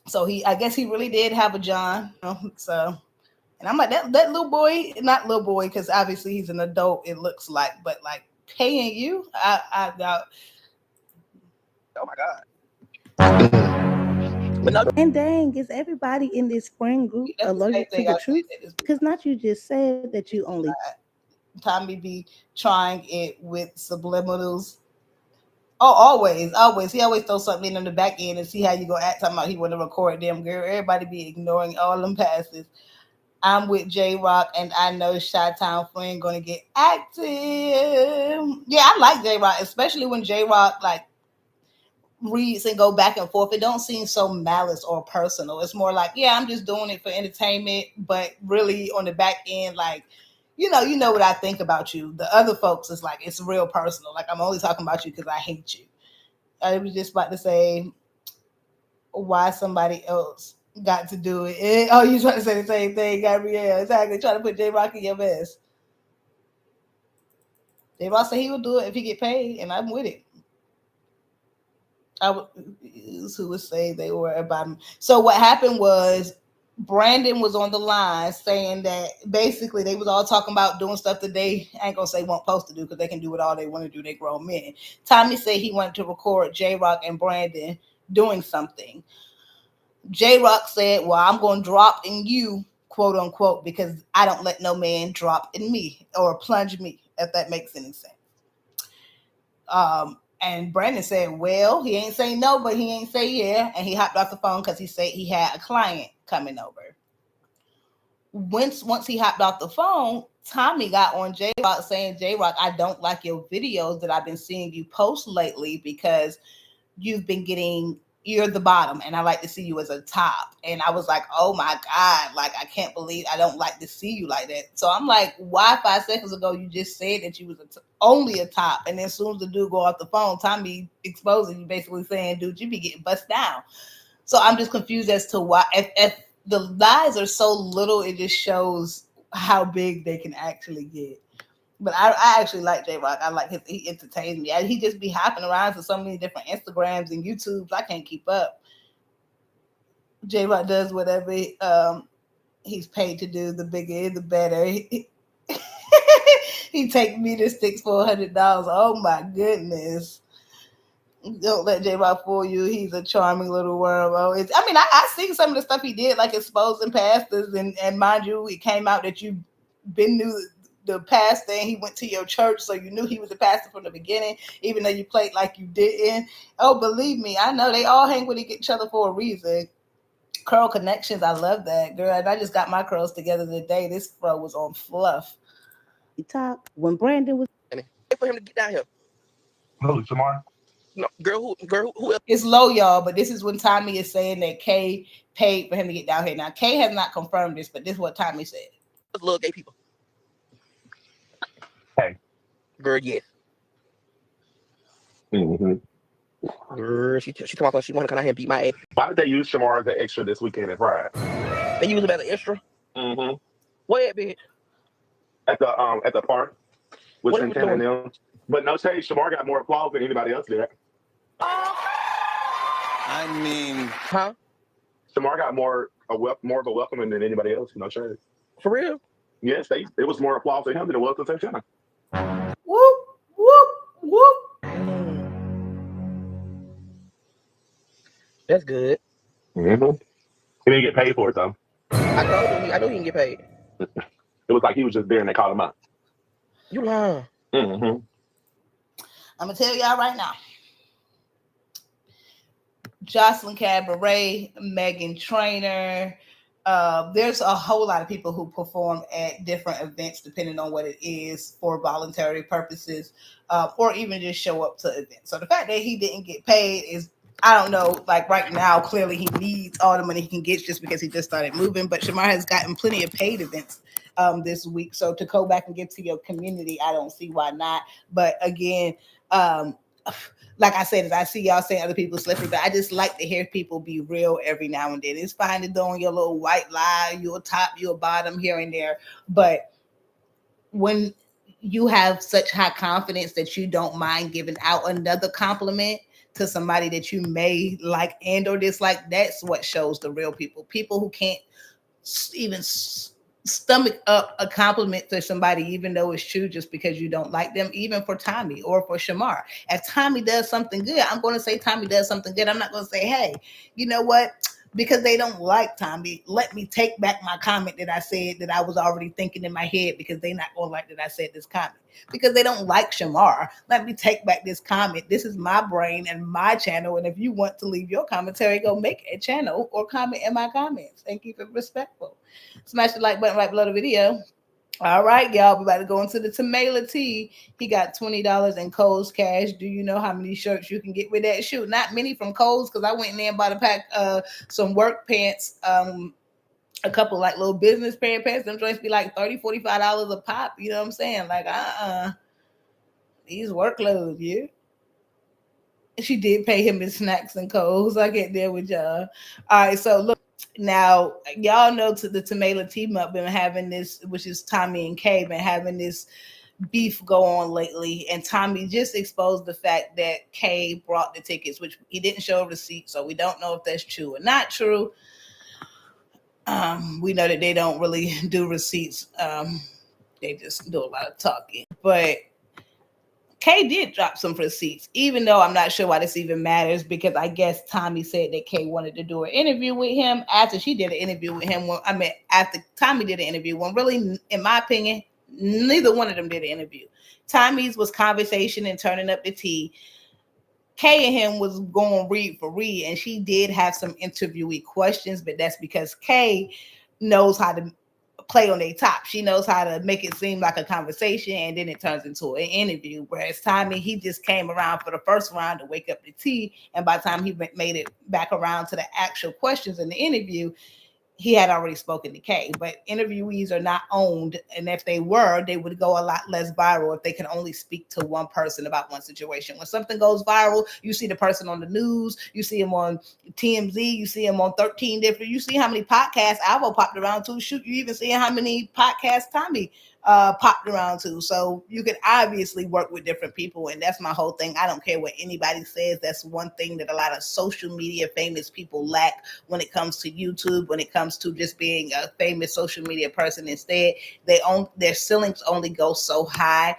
so I guess he really did have a John. You know? So, and I'm like, that little boy, not little boy, because obviously he's an adult, it looks like, but like paying you, I doubt. Oh my God. And dang, is everybody in this friend group allergic to the truth? Because not you just said that you only. Tommy be trying it with subliminals. Oh, always. He always throws something in the back end and see how you gonna act. Talking about he want to record them, girl. Everybody be ignoring all them passes. I'm with J-Rock, and I know Chi-Town friend gonna get active. Yeah, I like J-Rock, especially when J-Rock like reads and go back and forth. It don't seem so malice or personal. It's more like, yeah, I'm just doing it for entertainment, but really on the back end, like, you know what I think about you. The other folks is like, it's real personal. Like, I'm only talking about you because I hate you. I was just about to say why somebody else got to do it. Oh, you trying to say the same thing, Gabrielle? Exactly. Trying to put J-Rock in your mess. J-Rock said he would do it if he get paid, and I'm with it. Who would say they were about him. So what happened was Brandon was on the line saying that basically they was all talking about doing stuff that they ain't gonna say won't supposed to do because they can do it all they want to do. They grown men. Tommy said he wanted to record J-Rock and Brandon doing something. J-Rock said, well, I'm going to drop in you, quote unquote, because I don't let no man drop in me or plunge me, if that makes any sense. And Brandon said, well, he ain't say no, but he ain't say yeah. And he hopped off the phone because he said he had a client coming over. Once he hopped off the phone, Tommy got on J-Rock saying, J-Rock, I don't like your videos that I've been seeing you post lately because you're the bottom and I like to see you as a top. And I was like, oh my God, like, I can't believe I don't like to see you like that. So I'm like, why 5 seconds ago you just said that you was only a top? And then as soon as the dude go off the phone, Tommy exposing you, basically saying, dude, you be getting bust down. So I'm just confused as to why, if the lies are so little, it just shows how big they can actually get. But I actually like J-Rock. I like he entertains me. He just be hopping around to so many different Instagrams and YouTubes. I can't keep up. J-Rock does whatever he's paid to do. The bigger, the better. He take meter sticks for $100. Oh my goodness. Don't let J-Rock fool you. He's a charming little worm. I seen some of the stuff he did, like exposing pastors. And mind you, it came out that you've been knew the pastor and he went to your church, so you knew he was a pastor from the beginning, even though you played like you didn't. Oh, believe me, I know they all hang with each other for a reason. Curl connections, I love that, girl. And I just got my curls together today. This fro was on fluff. Top when Brandon was wait for him to get down here. Who, Shamar? No, girl, who else? It's low, y'all, but this is when Tommy is saying that Kay paid for him to get down here. Now, Kay has not confirmed this, but this is what Tommy said. Little gay people. Hey. Girl, yes. Mm-hmm. Girl, she told me she want to come out here and beat my ass. Why did they use Shamar as an extra this weekend at Pride? They use him as an extra? Mm-hmm. Where, bitch? At the park with Santana and them. But no shade, Shamar got more applause than anybody else did. I mean, huh? Shamar got more of a welcoming than anybody else. No shade. For real? Yes, it was more applause for him than it was for Santana. Whoop, whoop, whoop. That's good. Mm-hmm. He didn't get paid for it, though. I told him. I knew he didn't get paid. It was like he was just there and they called him out. You lying. Mm-hmm. I'm going to tell y'all right now. Jocelyn Cabaret, Megan Trainor. There's a whole lot of people who perform at different events, depending on what it is, for voluntary purposes, or even just show up to events. So the fact that he didn't get paid is, I don't know, like right now, clearly he needs all the money he can get just because he just started moving. But Shamar has gotten plenty of paid events this week. So to go back and give to your community, I don't see why not. But again, like I said, as I see y'all saying other people slipping, but I just like to hear people be real every now and then. It's fine to doing your little white lie, you're a top, you're a bottom here and there. But when you have such high confidence that you don't mind giving out another compliment to somebody that you may like and or dislike, that's what shows the real people. People who can't even stomach up a compliment to somebody, even though it's true, just because you don't like them. Even for Tommy or for Shamar, if Tommy does something good, I'm going to say Tommy does something good. I'm not going to say, hey, you know what, because they don't like Tommy, let me take back my comment that I said that I was already thinking in my head, because they're not going to like that I said this comment. Because they don't like Shamar, let me take back this comment. This is my brain and my channel, and if you want to leave your commentary, go make a channel or comment in my comments and keep it respectful. Smash the like button right below the video. All right, y'all, we're about to go into the Tamela T. He got $20 in Kohl's cash. Do you know how many shirts you can get with that? Shoot, not many from Kohl's, because I went in there and bought a pack of some work pants, a couple like little business pair of pants. Them joints be like $30, $45 a pop. You know what I'm saying? Like, these work clothes, yeah. She did pay him in snacks and Kohl's. I get there with y'all. All right, so look. Now, y'all know to the Tamela team up been having this, which is Tommy and Kay, been having this beef go on lately. And Tommy just exposed the fact that Kay brought the tickets, which he didn't show a receipt. So we don't know if that's true or not true. We know that they don't really do receipts. They just do a lot of talking. But Kay did drop some receipts, even though I'm not sure why this even matters, because I guess Tommy said that Kay wanted to do an interview with him after she did an interview with him. After Tommy did an interview, when really, in my opinion, neither one of them did an interview. Tommy's was conversation and turning up the tea. Kay and him was going read for read, and she did have some interviewee questions, but that's because Kay knows how to play on their top. She knows how to make it seem like a conversation, and then it turns into an interview. Whereas Tommy, he just came around for the first round to wake up the tea, and by the time he made it back around to the actual questions in the interview, he had already spoken to Kay. But interviewees are not owned, and if they were, they would go a lot less viral if they can only speak to one person about one situation. When something goes viral, you see the person on the news, you see him on TMZ, you see him on 13 different, you see how many podcasts Alvo popped around to. Shoot, you even see how many podcasts Tommy popped around to. So you can obviously work with different people, and that's my whole thing. I don't care what anybody says. That's one thing that a lot of social media famous people lack when it comes to YouTube, when it comes to just being a famous social media person. Instead, their ceilings only go so high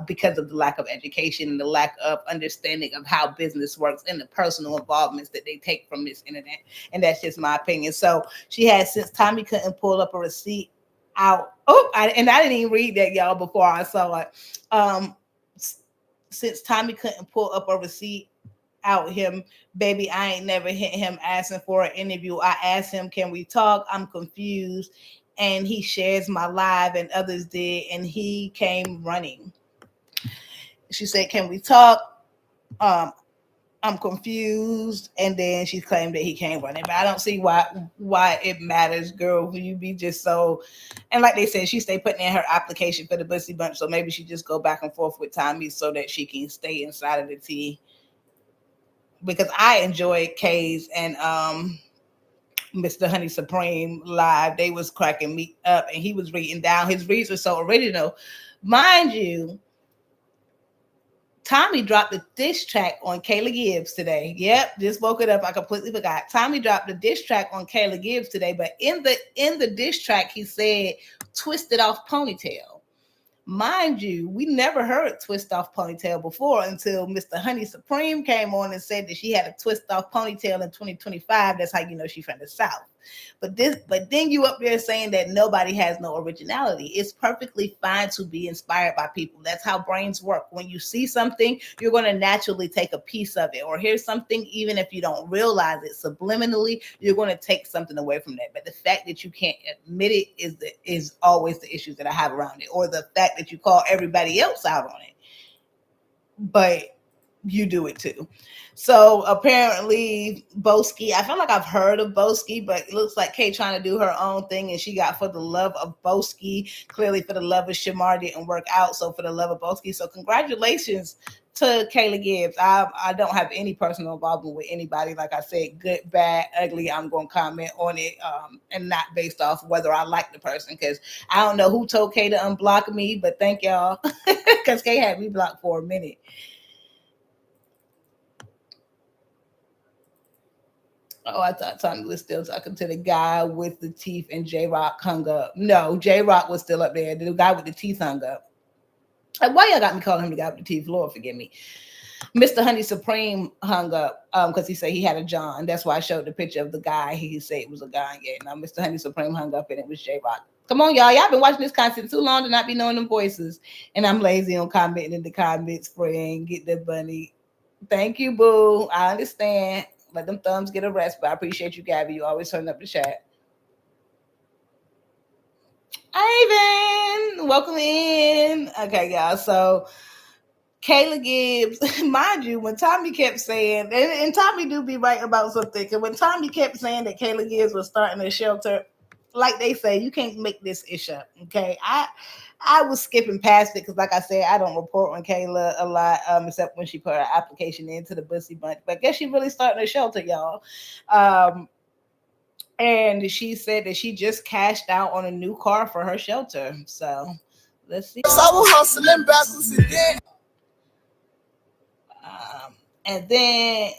because of the lack of education and the lack of understanding of how business works and the personal involvements that they take from this internet. And that's just my opinion. So she had, since Tommy couldn't pull up a receipt out. I didn't even read that, y'all, before I saw it. Since Tommy couldn't pull up a receipt out him, baby, I ain't never hit him asking for an interview. I asked him, can we talk? I'm confused. And he shares my live, and others did, and he came running. She said, can we talk? I'm confused, and then she claimed that he came running. But I don't see why it matters, girl. You be just so, and like they said, she stay putting in her application for the Bussy Bunch, so maybe she just go back and forth with Tommy so that she can stay inside of the tea. Because I enjoyed Kay's and Mr. Honey Supreme live. They was cracking me up, and he was reading down. His reads were so original, mind you. Tommy dropped a diss track on Kayla Gibbs today. Yep, just woke it up. I completely forgot. Tommy dropped a diss track on Kayla Gibbs today, but in the diss track, he said "twisted off ponytail." Mind you, we never heard "twist off ponytail" before until Mr. Honey Supreme came on and said that she had a twist off ponytail in 2025. That's how you know she's from the South. But then you up there saying that nobody has no originality. It's perfectly fine to be inspired by people. That's how brains work. When you see something, you're going to naturally take a piece of it, or hear something, even if you don't realize it subliminally, you're going to take something away from that. But the fact that you can't admit it is always the issues that I have around it, or the fact that you call everybody else out on it, but you do it too. So apparently Boski, I feel like I've heard of Boski, but it looks like Kay trying to do her own thing, and she got For the Love of Boski. Clearly For the Love of Shamar didn't work out, so For the Love of Boski. So congratulations to Kayla Gibbs. I don't have any personal involvement with anybody. Like I said, good, bad, ugly, I'm going to comment on it, and not based off whether I like the person, because I don't know who told Kay to unblock me, but thank y'all, because Kay had me blocked for a minute. Oh, I thought Tommy was still talking to the guy with the teeth, and J-Rock hung up. No, J-Rock was still up there. The guy with the teeth hung up. Why y'all got me calling him the guy with the teeth? Lord, forgive me. Mr. Honey Supreme hung up because he said he had a John. That's why I showed the picture of the guy. He said it was a guy. Yeah, now Mr. Honey Supreme hung up, and it was J-Rock. Come on, y'all. Y'all been watching this content too long to not be knowing them voices. And I'm lazy on commenting in the comments, friend. Get the bunny. Thank you, boo. I understand. Let them thumbs get a rest, but I appreciate you, Gabby. You always turn up the chat. Ivan, welcome in. Okay, y'all. So Kayla Gibbs, mind you, when Tommy kept saying, and Tommy do be right about something, and when Tommy kept saying that Kayla Gibbs was starting a shelter, like they say, you can't make this ish up. Okay, I was skipping past it because, like I said, I don't report on Kayla a lot, except when she put her application into the Bussy Bunch. But I guess she really starting a shelter, y'all. And she said that she just cashed out on a new car for her shelter. So let's see. So I was hustling backwards again. And then,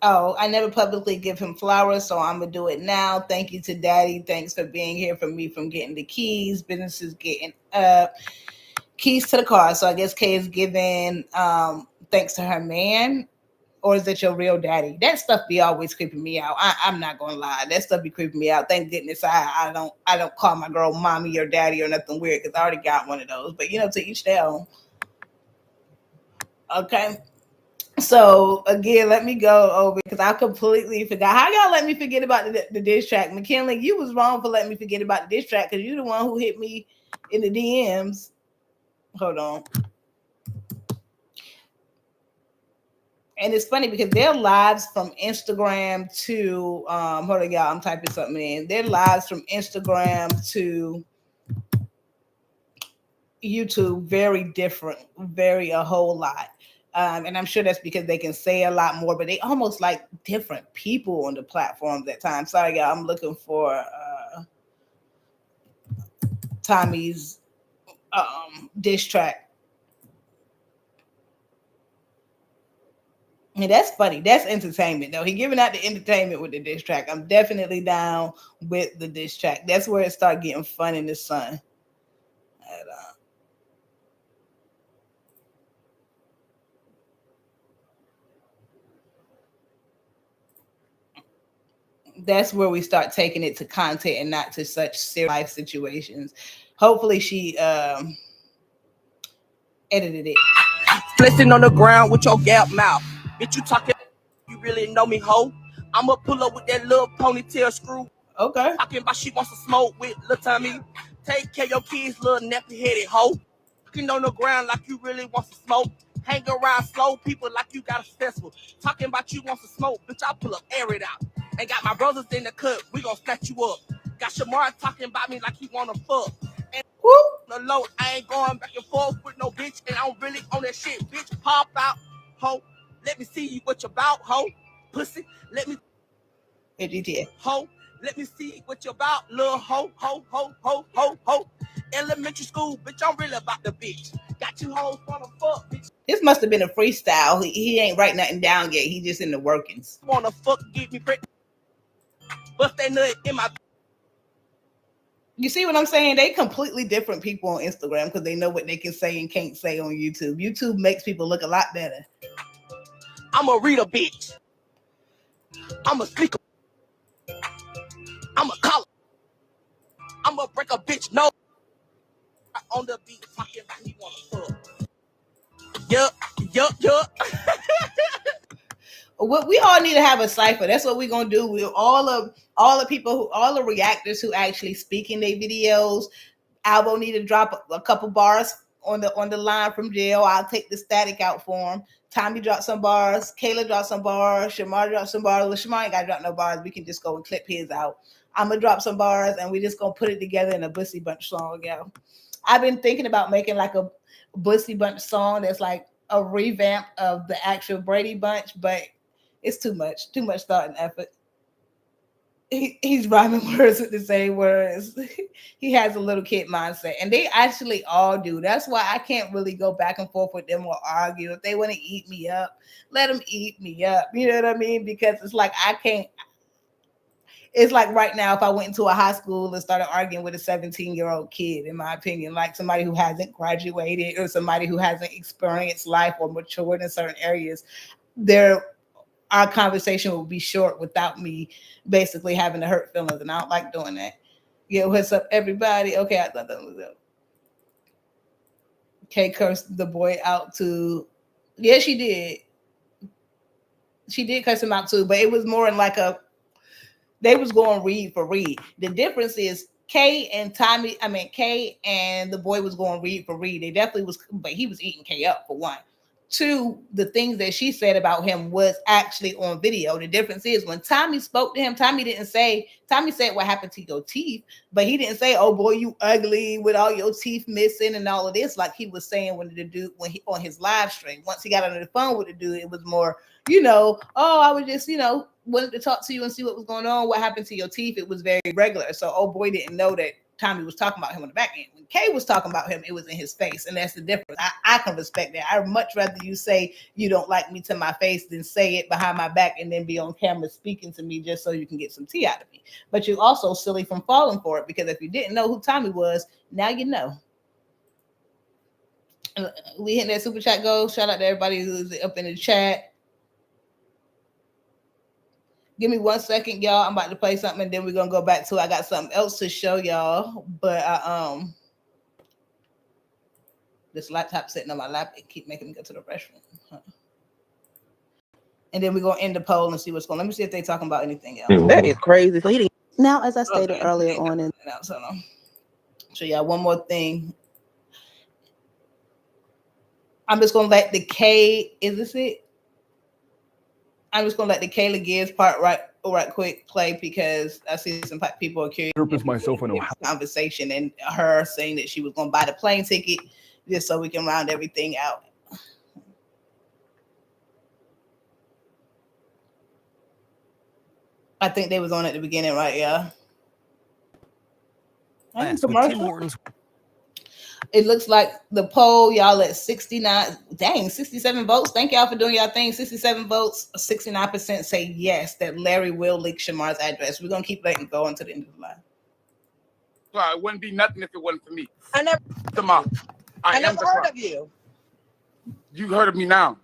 oh, I never publicly give him flowers, so I'm going to do it now. Thank you to Daddy. Thanks for being here for me from getting the keys. Businesses getting keys to the car. So I guess Kay is giving thanks to her man. Or is it your real daddy? That stuff be always creeping me out. I'm not going to lie. That stuff be creeping me out. Thank goodness I don't call my girl mommy or daddy or nothing weird, because I already got one of those. But, to each their own. Okay. So again, let me go over because I completely forgot. How y'all let me forget about the diss track? McKinley, you was wrong for letting me forget about the diss track because you the one who hit me in the DMs. Hold on. And it's funny because their lives from Instagram to hold on, y'all, I'm typing something in. Their lives from Instagram to YouTube very different, very a whole lot. And I'm sure that's because they can say a lot more, but they almost like different people on the platforms at times. Sorry, y'all, I'm looking for Tommy's diss track. And that's funny. That's entertainment, though. He giving out the entertainment with the diss track. I'm definitely down with the diss track. That's where it started getting fun in the sun. That's where we start taking it to content and not to such serious life situations. Hopefully she edited it. Flexing on the ground with your gap mouth. Bitch, you talking, you really know me, ho. I'ma pull up with that little ponytail screw. Okay. Talking about she wants to smoke with little Tommy. Take care of your kids, little nappy-headed ho. Talking on the ground like you really want to smoke. Hang around slow people like you got a festival. Talking about you want to smoke, bitch, I pull up, air it out. And got my brothers in the cut, we gon' snatch you up. Got Shamar talking about me like he wanna fuck. And the low, I ain't going back and forth with no bitch, and I'm really on that shit, bitch. Pop out, ho. Let me see you what you about, ho. Pussy, let me. Ho, let me see what you about, little ho, ho, ho, ho, ho, ho. Elementary school, bitch, I'm really about the bitch. Got you hoes wanna fuck, bitch. This must have been a freestyle. He ain't write nothing down yet. He just in the workings. Wanna fuck, get me pregnant. Bust that nut in my. You see what I'm saying? They completely different people on Instagram because they know what they can say and can't say on YouTube. YouTube makes people look a lot better. I'm a reader, bitch. I'm a speaker. I'm a caller. I'm a break a bitch no. On the beat, talking about he wanna fuck. Yup. We all need to have a cipher. That's what we're gonna do. We all the people who all the reactors who actually speak in their videos. Albo need to drop a couple bars on the line from jail. I'll take the static out for him. Tommy dropped some bars. Kayla dropped some bars. Shamar dropped some bars. Well, Shamar ain't got to drop no bars. We can just go and clip his out. I'm going to drop some bars, and we just going to put it together in a Bussy Bunch song, yo. I've been thinking about making like a Bussy Bunch song that's like a revamp of the actual Brady Bunch, but it's too much thought and effort. He's rhyming words with the same words. He has a little kid mindset, and they actually all do. That's why I can't really go back and forth with them or argue. If they want to eat me up, let them eat me up. You know what I mean? Because it's like I can't. It's like right now, if I went into a high school and started arguing with a 17-year-old kid, in my opinion, like somebody who hasn't graduated or somebody who hasn't experienced life or matured in certain areas, our conversation will be short without me basically having to hurt feelings, and I don't like doing that. Yeah, what's up, everybody? Okay, I thought that was it. Kay cursed the boy out too. Yeah, she did. She did curse him out too, but it was more in like they was going read for read. The difference is Kay and the boy was going read for read. They definitely was, but he was eating Kay up for one. Two, the things that she said about him was actually on video. The difference is when Tommy spoke to him, Tommy said what happened to your teeth, but he didn't say, oh boy, you ugly with all your teeth missing and all of this, like he was saying when he on his live stream. Once he got on the phone with the dude, it was more, oh, I was just, wanted to talk to you and see what was going on. What happened to your teeth? It was very regular. So oh boy didn't know that Tommy was talking about him on the back end. When Kay was talking about him, it was in his face. And that's the difference. I can respect that. I'd much rather you say you don't like me to my face than say it behind my back and then be on camera speaking to me just so you can get some tea out of me. But you're also silly from falling for it, because if you didn't know who Tommy was, now you know. We hit that super chat goal. Shout out to everybody who's up in the chat. Give me 1 second, y'all. I'm about to play something, and then we're gonna go back to. I got something else to show y'all, but this laptop sitting on my lap. It keep making me go to the restroom. And then we're gonna end the poll and see what's going on. Let me see if they're talking about anything else. That is crazy. So he didn't. Now, as I stated earlier on, so yeah, one more thing. I'm just gonna let the K. Is this it? I'm just gonna let the Kayla Gibbs part right quick play because I see some people are curious. Purpose myself in a conversation and her saying that she was gonna buy the plane ticket just so we can round everything out. I think they was on at the beginning, right? Yeah. It looks like the poll, y'all at 67 votes. Thank y'all for doing y'all thing. 67 votes, 69% say yes, that Larry will leak Shamar's address. We're going to keep letting it go until the end of the line. So it wouldn't be nothing if it wasn't for me. I never heard of you. You heard of me now.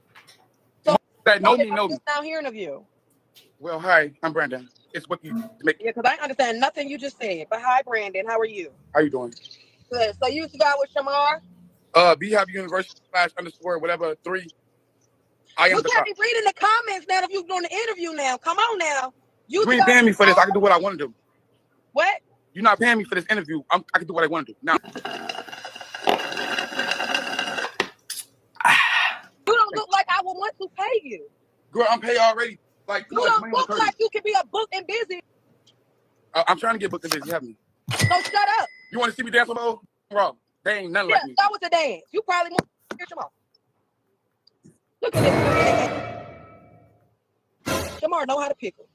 So that know me, know me. Now hearing of you. Well, hi, I'm Brandon. It's what you make. Yeah, because I understand nothing you just said. But hi, Brandon. How are you? How you doing? Good. So you used to go out with Shamar? Beehive University / whatever 3. I am. You can't be reading the comments now if you're doing the interview now. Come on now. You ain't paying me for this. I can do what I want to do. What? You're not paying me for this interview. I can do what I want to do now. You don't look like I would want to pay you. Girl, I'm paid already. Like you don't look like you can be a book and busy. I'm trying to get booked and busy. Help me. So shut up. You want to see me dance with my bro? They ain't nothing like me. Start with the dance. You probably want to hear Shamar. Look at this. Shamar know how to pickle.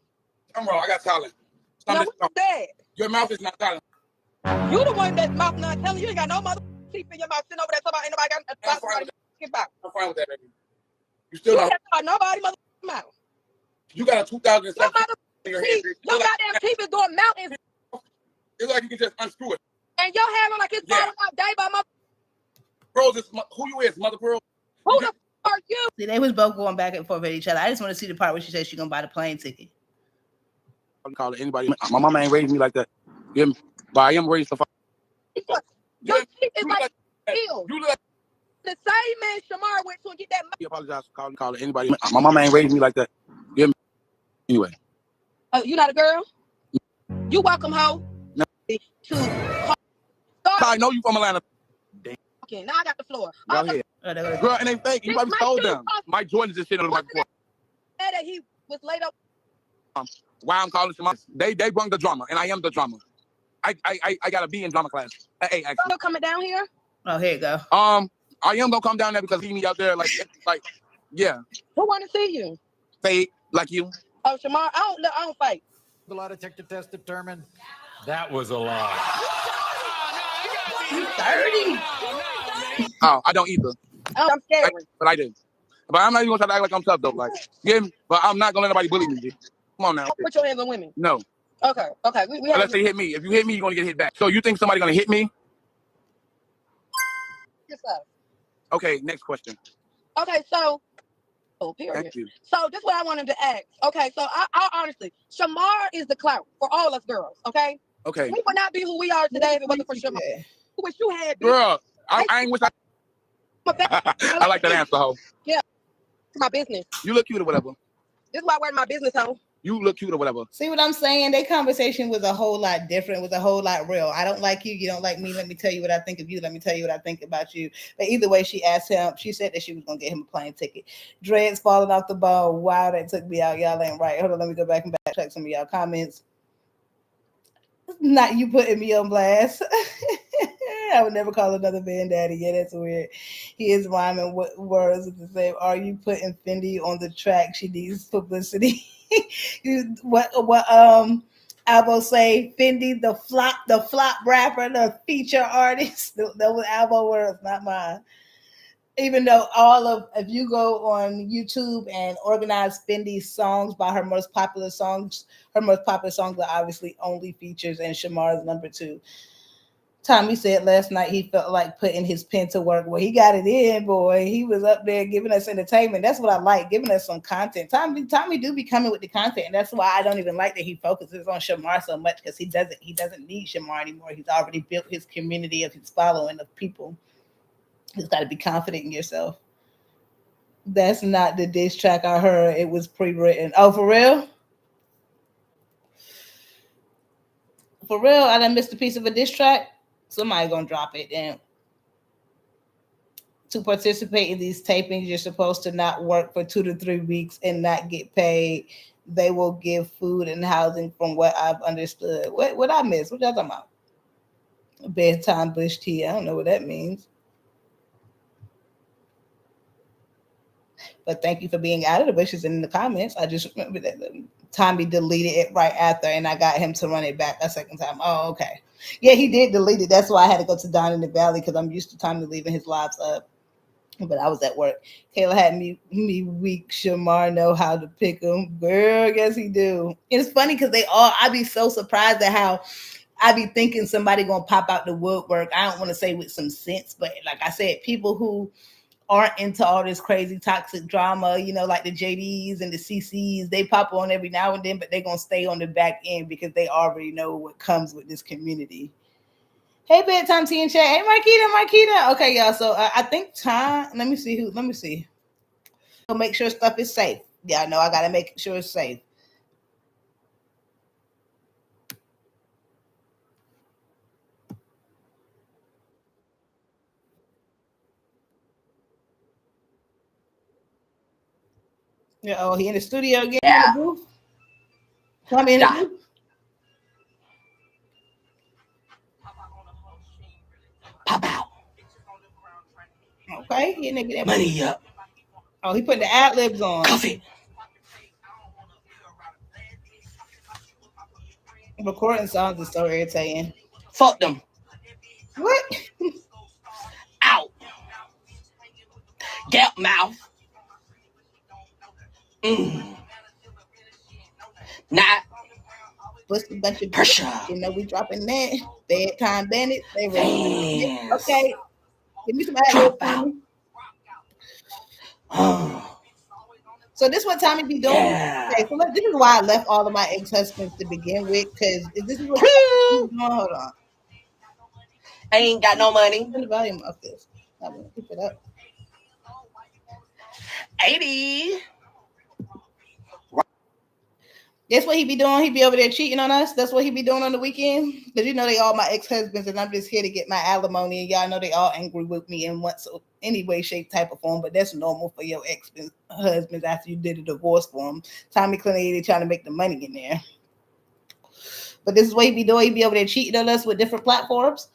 I'm wrong. I got talent. No, what's that? Your mouth is not talent. You the one that's mouth not telling you ain't got no mother teeth in your mouth sitting over there talking about ain't nobody got I'm fine with that, baby. You still don't got nobody mother mouth. You got a 2007 in your head. Your goddamn teeth is doing mountains. It's like you can just unscrew it. And your hair look like it's falling out day by month. Pearls is who you is, Mother Pearl? Who the f are you? See, they was both going back and forth at each other. I just want to see the part where she said she's gonna buy the plane ticket. I'm calling anybody. My mama ain't raised me like that. You know, but I am raised to fuck. Your teeth is like healed. You look the same man Shamar went to and get that money. I apologize for calling anybody. My mama ain't raised me like that. You know, anyway. You not a girl? You welcome home. No. I know you from Atlanta. Okay, now I got the floor. Go ahead. Girl, and they fake. You probably stole them. Mike Jordan's just sitting on the microphone. That he was laid up. Why I'm calling Shamar? They bring the drama, and I am the drama. I gotta be in drama class. Hey, actually. You coming down here? Oh, here you go. I am gonna come down there because he me out there like yeah. Who want to see you? Fake like you. Oh, Shamar, I don't fight. The lie detector test determined that was a lie. You 30. Oh, I don't either. Oh, I'm scared. But I do. But I'm not even gonna try to act like I'm tough though. Like, get me? But I'm not gonna let nobody bully me. Dude. Come on now. Put your hands on women. No. Okay. We Unless they hit me. If you hit me, you're gonna get hit back. So you think somebody gonna hit me? Yourself. Okay, next question. Okay, so period. Thank you. So this is what I wanted to ask. Okay, so I honestly, Shamar is the clout for all us girls. Okay. Okay. We would not be who we are today if it wasn't for Shamar. Who wish you had? Girl, I ain't wish I. I like that answer, ho. Yeah, it's my business. You look cute or whatever. This is why I wear my business, ho. You look cute or whatever. See what I'm saying? Their conversation was a whole lot different, was a whole lot real. I don't like you. You don't like me. Let me tell you what I think of you. Let me tell you what I think about you. But either way, she asked him. She said that she was going to get him a plane ticket. Dreads falling off the bone. Wow, that took me out. Y'all ain't right. Hold on. Let me go back and backtrack some of y'all comments. Not you putting me on blast. I would never call another man daddy. Yeah, that's weird. He is rhyming words at the same. Are you putting Fendi on the track? She needs publicity. What Albo say? Fendi, the flop rapper, the feature artist. That was Albo words, not mine. Even though if you go on YouTube and organize Fendi's songs by her most popular songs are obviously only features, and Shamar's number 2. Tommy said last night he felt like putting his pen to work. Well, he got it in, boy. He was up there giving us entertainment. That's what I like, giving us some content. Tommy do be coming with the content, and that's why I don't even like that he focuses on Shamar so much, because he doesn't need Shamar anymore. He's already built his community of his following of people. He's got to be confident in yourself. That's not the diss track I heard. It was pre-written. Oh, for real? For real? I done missed a piece of a diss track? Somebody gonna drop it. Damn. To participate in these tapings, you're supposed to not work for 2 to 3 weeks and not get paid. They will give food and housing from what I've understood. What I missed? What y'all talking about? Bedtime bush tea. I don't know what that means. But thank you for being out of the bushes in the comments. I just remember that Tommy deleted it right after, and I got him to run it back a second time. Oh, okay. Yeah, he did delete it. That's why I had to go to Don in the Valley because I'm used to Tommy leaving his lives up. But I was at work. Kayla had me weak. Shamar know how to pick them. Girl, yes he do. It's funny because I be so surprised at how I be thinking somebody gonna pop out the woodwork. I don't want to say with some sense, but like I said, people who aren't into all this crazy toxic drama, like the JDs and the CCs, they pop on every now and then, but they're gonna stay on the back end because they already know what comes with this community. Hey, bedtime tea and chat. Hey, Marquita. Okay, y'all. So I think time. Let me see. So make sure stuff is safe. Yeah, I know. I gotta make sure it's safe. Yeah. Oh, he in the studio again. Yeah. In the booth. Come in the booth. Pop out. Okay, he nigga that money up. Oh, he put the ad libs on. Coffee. Recording songs is so irritating. Fuck them. What? Out. Gap mouth. Not. What's a bunch of pressure? We dropping that. Bedtime bandits. They okay. Give me some ad libs. So this is what Tommy be doing. Yeah. Okay, so this is why I left all of my ex-husbands to begin with, because this is what Tommy be doing. Hold on. I ain't got no money. Turn the volume of this. I'm gonna keep it up. 80. That's what he be doing. He be over there cheating on us. That's what he be doing on the weekend. Because they all my ex-husbands, and I'm just here to get my alimony. And y'all know they all angry with me in any way, shape, type, or form. But that's normal for your ex-husbands after you did a divorce for them. Tommy Clinton, they trying to make the money in there. But this is what he be doing. He be over there cheating on us with different platforms.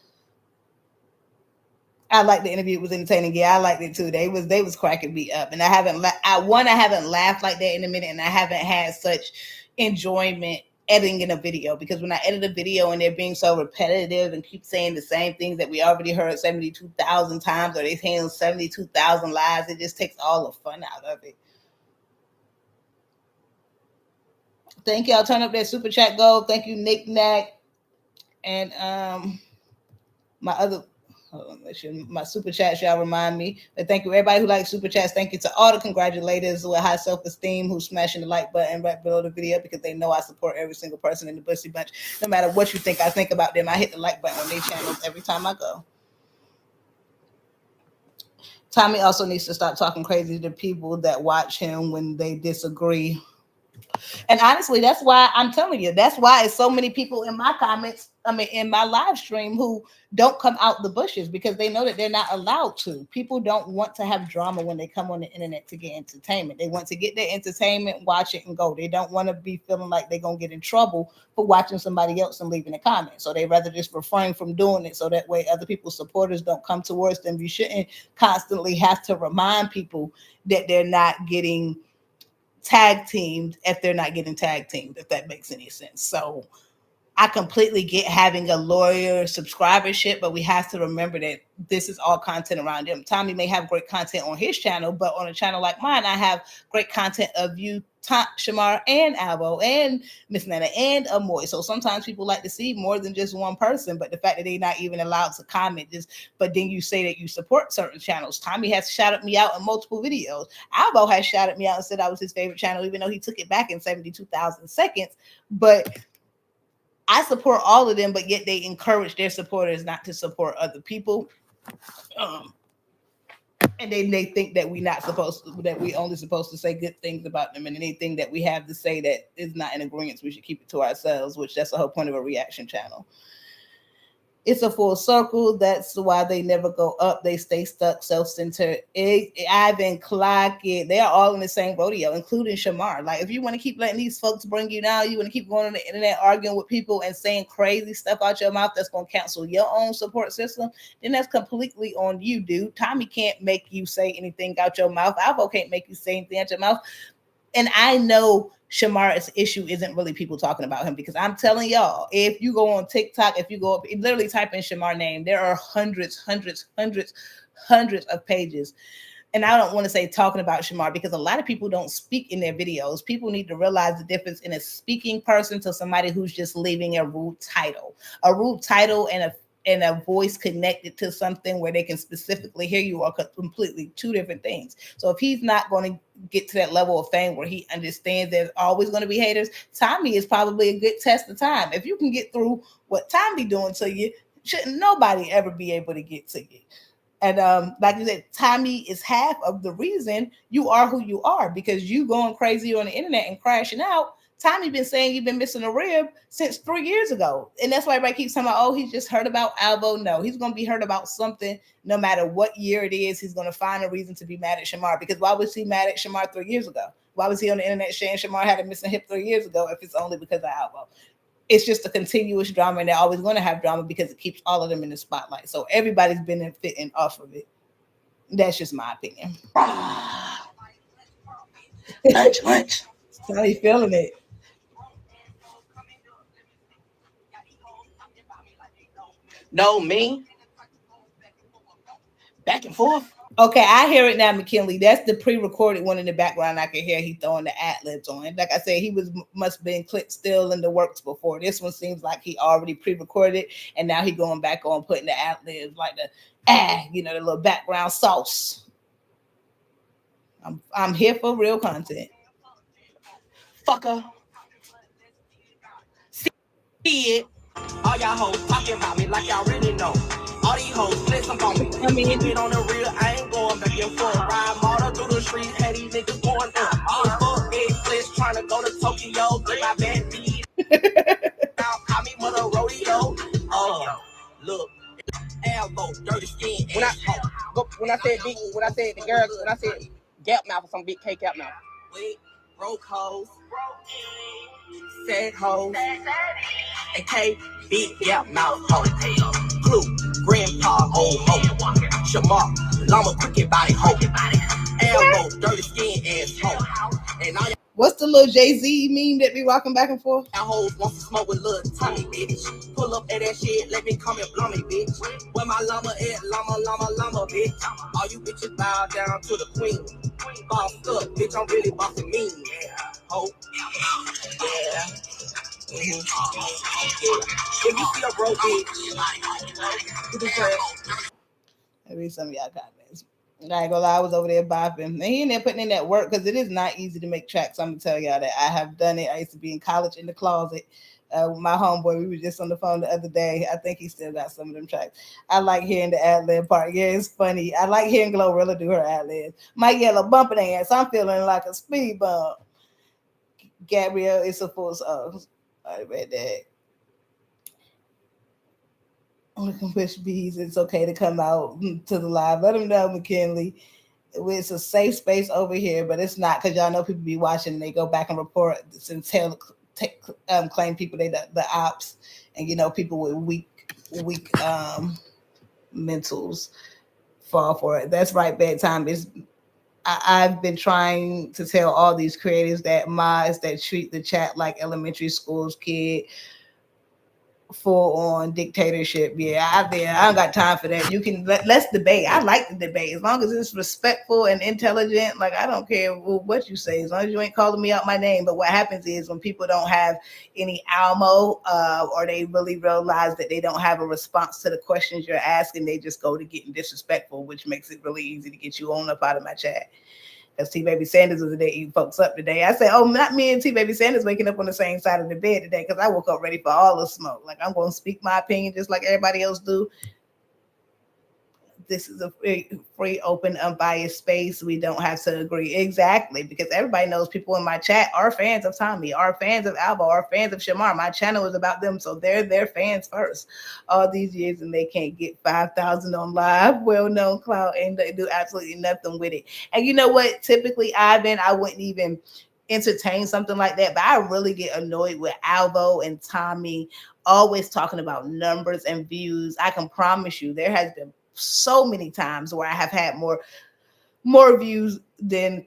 I like the interview. It was entertaining. Yeah, I liked it too. They was cracking me up, and I haven't laughed like that in a minute, and I haven't had such enjoyment editing in a video, because when I edit a video and they're being so repetitive and keep saying the same things that we already heard 72,000 times, or they saying 72,000 lies, it just takes all the fun out of it. Thank y'all. Turn up that super chat goal. Thank you, Nick Nack, and my super chat shall remind me. But thank you everybody who likes super chats. Thank you to all the congratulators with high self-esteem who's smashing the like button right below the video, because they know I support every single person in the Bussy Bunch. No matter what you think I think about them, I hit the like button on their channels every time I go. Tommy also needs to stop talking crazy to people that watch him when they disagree. And honestly, that's why I'm telling you, that's why it's so many people in my comments, in my live stream, who don't come out the bushes, because they know that they're not allowed to. People don't want to have drama when they come on the internet to get entertainment. They want to get their entertainment, watch it, and go. They don't want to be feeling like they're going to get in trouble for watching somebody else and leaving a comment. So they rather just refrain from doing it, so that way other people's supporters don't come towards them. You shouldn't constantly have to remind people that they're not getting tag teamed if they're not getting tag teamed, if that makes any sense. So I completely get having a lawyer subscribership, but we have to remember that this is all content around them. Tommy may have great content on his channel, but on a channel like mine, I have great content of you, Shamar, and Albo, and Miss Nana, and Amoy. So sometimes people like to see more than just one person, but the fact that they're not even allowed to comment but then you say that you support certain channels. Tommy has shouted me out in multiple videos. Albo has shouted me out and said I was his favorite channel, even though he took it back in 72,000 seconds. But I support all of them, but yet they encourage their supporters not to support other people. And then they think that we only supposed to say good things about them, and anything that we have to say that is not in agreement, we should keep it to ourselves, which that's the whole point of a reaction channel. It's a full circle. That's why they never go up. They stay stuck, self-centered. Ivan, Clockett, they're all in the same rodeo, including Shamar. Like, if you want to keep letting these folks bring you down, you want to keep going on the internet arguing with people and saying crazy stuff out your mouth that's going to cancel your own support system, then that's completely on you, dude. Tommy can't make you say anything out your mouth. Alvo can't make you say anything out your mouth. And I know Shamar's issue isn't really people talking about him, because I'm telling y'all, if you go on TikTok, if you go up, literally type in Shamar name, there are hundreds of pages. And I don't want to say talking about Shamar, because a lot of people don't speak in their videos. People need to realize the difference in a speaking person to somebody who's just leaving a rude title. A rude title and a voice connected to something where they can specifically hear you are completely two different things. So if he's not going to get to that level of fame where he understands there's always going to be haters, Tommy is probably a good test of time. If you can get through what Tommy doing to you, shouldn't nobody ever be able to get to you. And like you said, Tommy is half of the reason you are who you are, because you going crazy on the internet and crashing out. Tommy been saying you've been missing a rib since 3 years ago. And that's why everybody keeps talking about, oh, he's just heard about Alvo. No, he's going to be heard about something no matter what year it is. He's going to find a reason to be mad at Shamar, because why was he mad at Shamar 3 years ago? Why was he on the internet saying Shamar had a missing hip 3 years ago if it's only because of Alvo? It's just a continuous drama, and they're always going to have drama because it keeps all of them in the spotlight. So everybody's benefiting off of it. That's just my opinion. Lunch. How you feeling it? No, me. Back and forth. Okay, I hear it now, McKinley. That's the pre-recorded one in the background. I can hear he throwing the ad-libs on. Like I said, he must have been clipped still in the works before. This one seems like he already pre-recorded, and now he going back on putting the ad-libs, like the the little background sauce. I'm here for real content. Fucker. See it. All y'all hoes talking about me like y'all really know. All these hoes listen for me. I mean, get on the real, I ain't going back and forth. Ride motor through the streets, had these niggas going up. Fuck big flesh trying to go to Tokyo. Get my bad beat. Now call me mother rodeo. Look. Elbow, dirty skin. When I said gap mouth or some big K cap mouth. Wait, broke hoes. Sad hoes. And K, big gap mouth hoes. Clue, grandpa, old hoe. Shamar, llama, cricket body hoe. Elbow, dirty skin ass hoe. And all what's the little Jay-Z meme that be rocking back and forth? Y'all hoes want to smoke with little Tommy, bitch. Pull up at that shit, let me come and blow me, bitch. Where my llama at, llama, bitch. All you bitches bow down to the queen. Bossed up, bitch, I'm really bossing mean. Yeah, ho. Yeah. Mm-hmm. Yeah. If you see a broke bitch, do the press. Maybe some of y'all comments. I ain't gonna lie, I was over there bopping. And he in there putting in that work, because it is not easy to make tracks. I'm gonna tell y'all that I have done it. I used to be in college in the closet. With my homeboy, we were just on the phone the other day. I think he still got some of them tracks. I like hearing the ad-lib part. Yeah, it's funny. I like hearing Glorilla do her ad-lib. My yellow bumping ass. I'm feeling like a speed bump. Gabrielle, it's a full song. I read that. We can push bees. It's okay to come out to the live. Let them know, McKinley. It's a safe space over here, but it's not, because y'all know people be watching and they go back and report and claim people they the ops, and people with weak mentals fall for it. That's right, bedtime is. I've been trying to tell all these creators that mods that treat the chat like elementary school's kid, full on dictatorship. Yeah, I don't got time for that. You can let's debate. I like the debate as long as it's respectful and intelligent. Like, I don't care what you say as long as you ain't calling me out my name. But what happens is when people don't have any ammo, or they really realize that they don't have a response to the questions you're asking, they just go to getting disrespectful, which makes it really easy to get you on up out of my chat. Because T Baby Sanders was the day eating folks up today. I said, oh, not me and T Baby Sanders waking up on the same side of the bed today, because I woke up ready for all the smoke. Like, I'm going to speak my opinion just like everybody else do. this is a free, open, unbiased space. We don't have to agree. Exactly, because everybody knows people in my chat are fans of Tommy, are fans of Albo, are fans of Shamar. My channel is about them, so they're their fans first. All these years, and they can't get 5,000 on live, well-known clout, and they do absolutely nothing with it. And you know what? Typically, I wouldn't even entertain something like that, but I really get annoyed with Albo and Tommy always talking about numbers and views. I can promise you there has been so many times where I have had more views than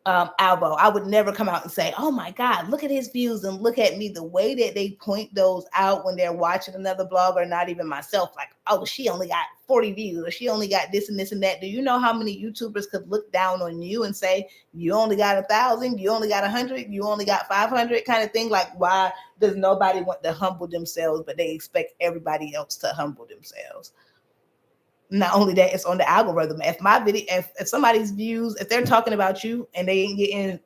Albo. I would never come out and say, oh my God, look at his views and look at me. The way that they point those out when they're watching another blogger, not even myself, like, oh, she only got 40 views or she only got this and this and that. Do you know how many YouTubers could look down on you and say, you only got 1,000, you only got 100, you only got 500 kind of thing? Like, why does nobody want to humble themselves, but they expect everybody else to humble themselves? Not only that, it's on the algorithm. If my video, if somebody's views, if they're talking about you and they ain't getting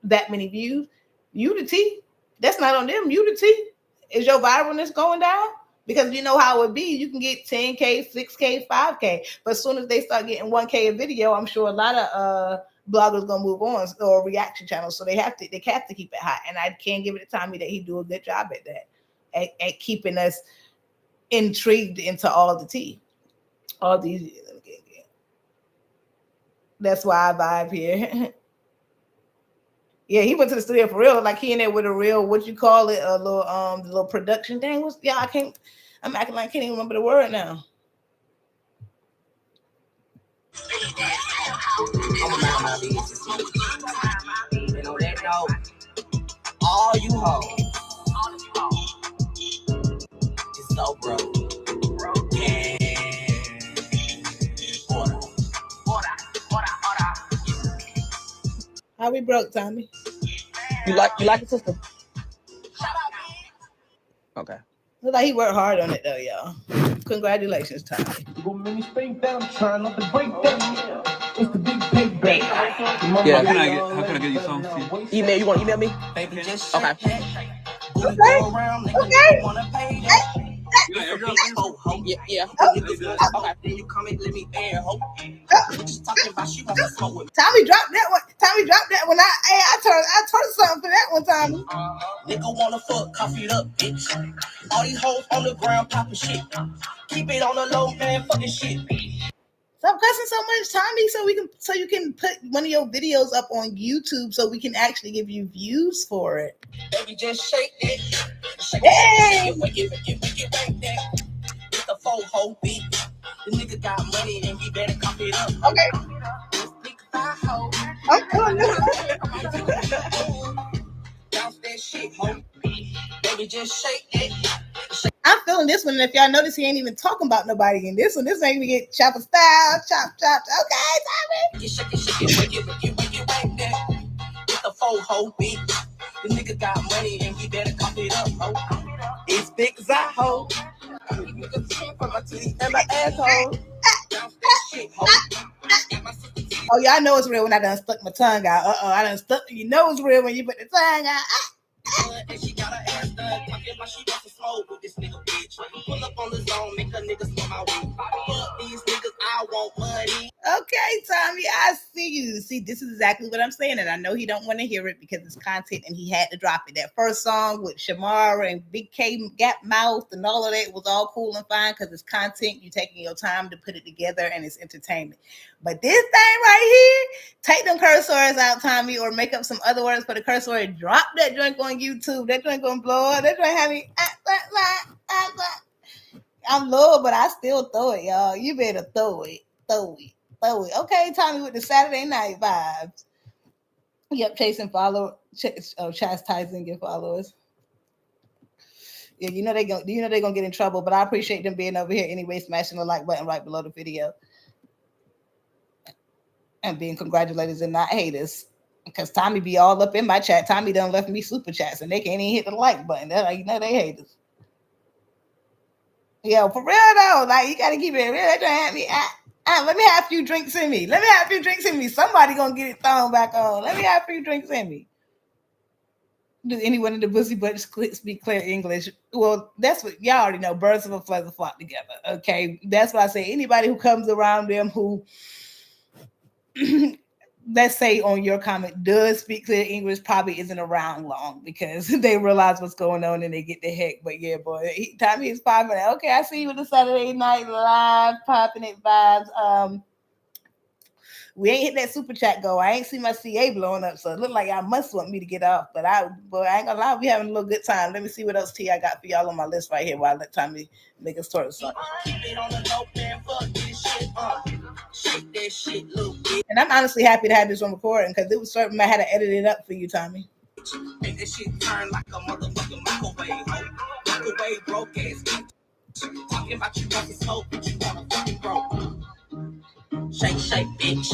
that many views, you the T. That's not on them. You the T. Is your viralness going down? Because you know how it would be. You can get 10K, 6K, 5K. But as soon as they start getting 1K a video, I'm sure a lot of bloggers gonna move on, or reaction channels. So they have to keep it hot. And I can't give it to Tommy that he do a good job at that, at keeping us intrigued into all the tea. All these, that's why I vibe here. Yeah, he went to the studio for real. Like he in there with a real, what you call it, a little production thing. I'm acting like I can't even remember the word now. All you hoes is so broke. How we broke, Tommy? You like it, sister? Okay. Look like he worked hard on it though, y'all. Congratulations, Tommy. Yeah. How can I get you some? Email? You want to email me? Okay. Yeah. Okay. You come and let me air. Tommy dropped that one. Tommy dropped that one. I turned something for that one, Tommy. Nigga wanna fuck, coffee it up, bitch. All these hoes on the ground popping shit. Keep it on the low, man, fucking shit. Stop cussing so much, Tommy, so you can put one of your videos up on YouTube so we can actually give you views for it. Baby, just shake it. Shake it right there. It's the full whole beat. The nigga got money and he better cop it up. Okay. Bounce that shit, ho. Baby, just shake it. I'm feeling this one. And if y'all notice, he ain't even talking about nobody in this one. This ain't even get chopper style, chop. Okay, Tommy. Shake it right there. It's the full whole beat. The nigga got money and he better cop it up, ho. It's big as I hold. From my titties and my asshole. Bounce that shit, ho. Oh, y'all know it's real when I done stuck my tongue out. I done stuck. You know it's real when you put the tongue out. And she got her ass done. Talking about she wants to smoke with this nigga, bitch. Pull up on the zone, make a nigga smell my weed. Fuck these niggas, I want money. Okay, Tommy, I see you. See, this is exactly what I'm saying, and I know he don't want to hear it because it's content, and he had to drop it. That first song with Shamar and Big K Gap Mouth and all of that was all cool and fine because it's content. You taking your time to put it together, and it's entertainment. But this thing right here, take them curse words out, Tommy, or make up some other words for the curse word. Drop that joint on YouTube. That joint gonna blow up. That joint have me. I'm low, but I still throw it, y'all. You better throw it. Okay, Tommy with the Saturday night vibes. Yep, chastising your followers. Yeah, you know they're gonna get in trouble, but I appreciate them being over here anyway, smashing the like button right below the video. And being congratulators and not haters. Because Tommy be all up in my chat. Tommy done left me super chats and they can't even hit the like button. You know they haters. Yo, for real though, like you gotta keep it real. They trying to have me. Let me have a few drinks in me. Somebody gonna get it thrown back on. Let me have a few drinks in me. Do anyone in the Bussy Bunch speak clear English? Well, that's what y'all already know. Birds of a feather flock together. Okay, that's why I say anybody who comes around them who, let's say on your comment, does speak clear English probably isn't around long because they realize what's going on and they get the heck. But yeah, boy, Tommy is popping it. Okay, I see you with the Saturday Night Live popping it vibes. We ain't hit that super chat go. I ain't see my CA blowing up, so it looked like y'all must want me to get off. But I ain't gonna lie, we having a little good time. Let me see what else T I got for y'all on my list right here while I let Tommy make us start. And I'm honestly happy to have this on recording because it was certain I had to edit it up for you, Tommy. Make this shit turn like a motherfucking microwave. Microwave broke ass. Talking about you want to smoke, but you want to fucking broke. Shake, bitch.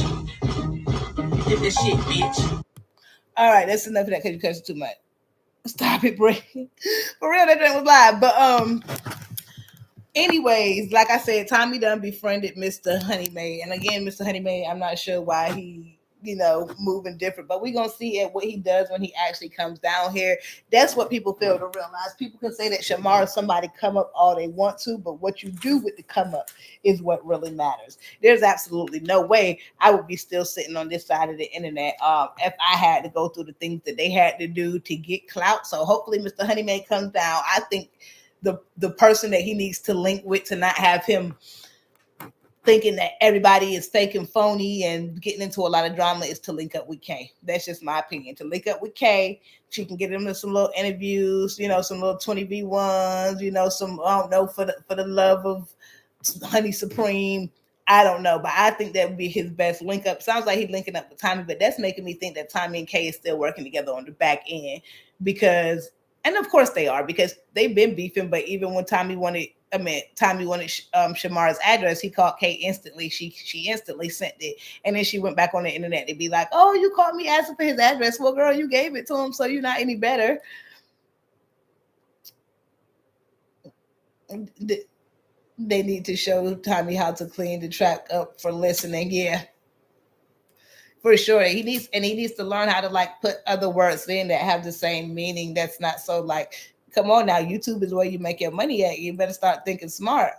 Did this shit, bitch. All right, that's enough of that because you cussed too much. Stop it, Bray. For real, that thing was live. But anyways, like I said, Tommy done befriended Mr. Honeymaid. And again, Mr. Honeymaid, I'm not sure why he, moving different, but we're going to see what he does when he actually comes down here. That's what people fail to realize. People can say that Shamar is somebody come up all they want to, but what you do with the come up is what really matters. There's absolutely no way I would be still sitting on this side of the internet if I had to go through the things that they had to do to get clout. So hopefully Mr. Honeymaid comes down. I think the person that he needs to link with to not have him thinking that everybody is fake and phony and getting into a lot of drama is to link up with Kay. That's just my opinion. To link up with Kay, she can get him to some little interviews, some little 20v1s, some, I don't know, for the love of Honey Supreme. I don't know, but I think that would be his best link up. Sounds like he's linking up with Tommy, but that's making me think that Tommy and Kay is still working together on the back end and of course they are, because they've been beefing. But even when Tommy wanted Shamar's address, he called Kay instantly. She instantly sent it, and then she went back on the internet to be like, "Oh, you called me asking for his address. Well, girl, you gave it to him, so you're not any better." They need to show Tommy how to clean the track up for listening. Yeah. For sure. He needs to learn how to put other words in that have the same meaning. That's not so come on now, YouTube is where you make your money at. You better start thinking smart.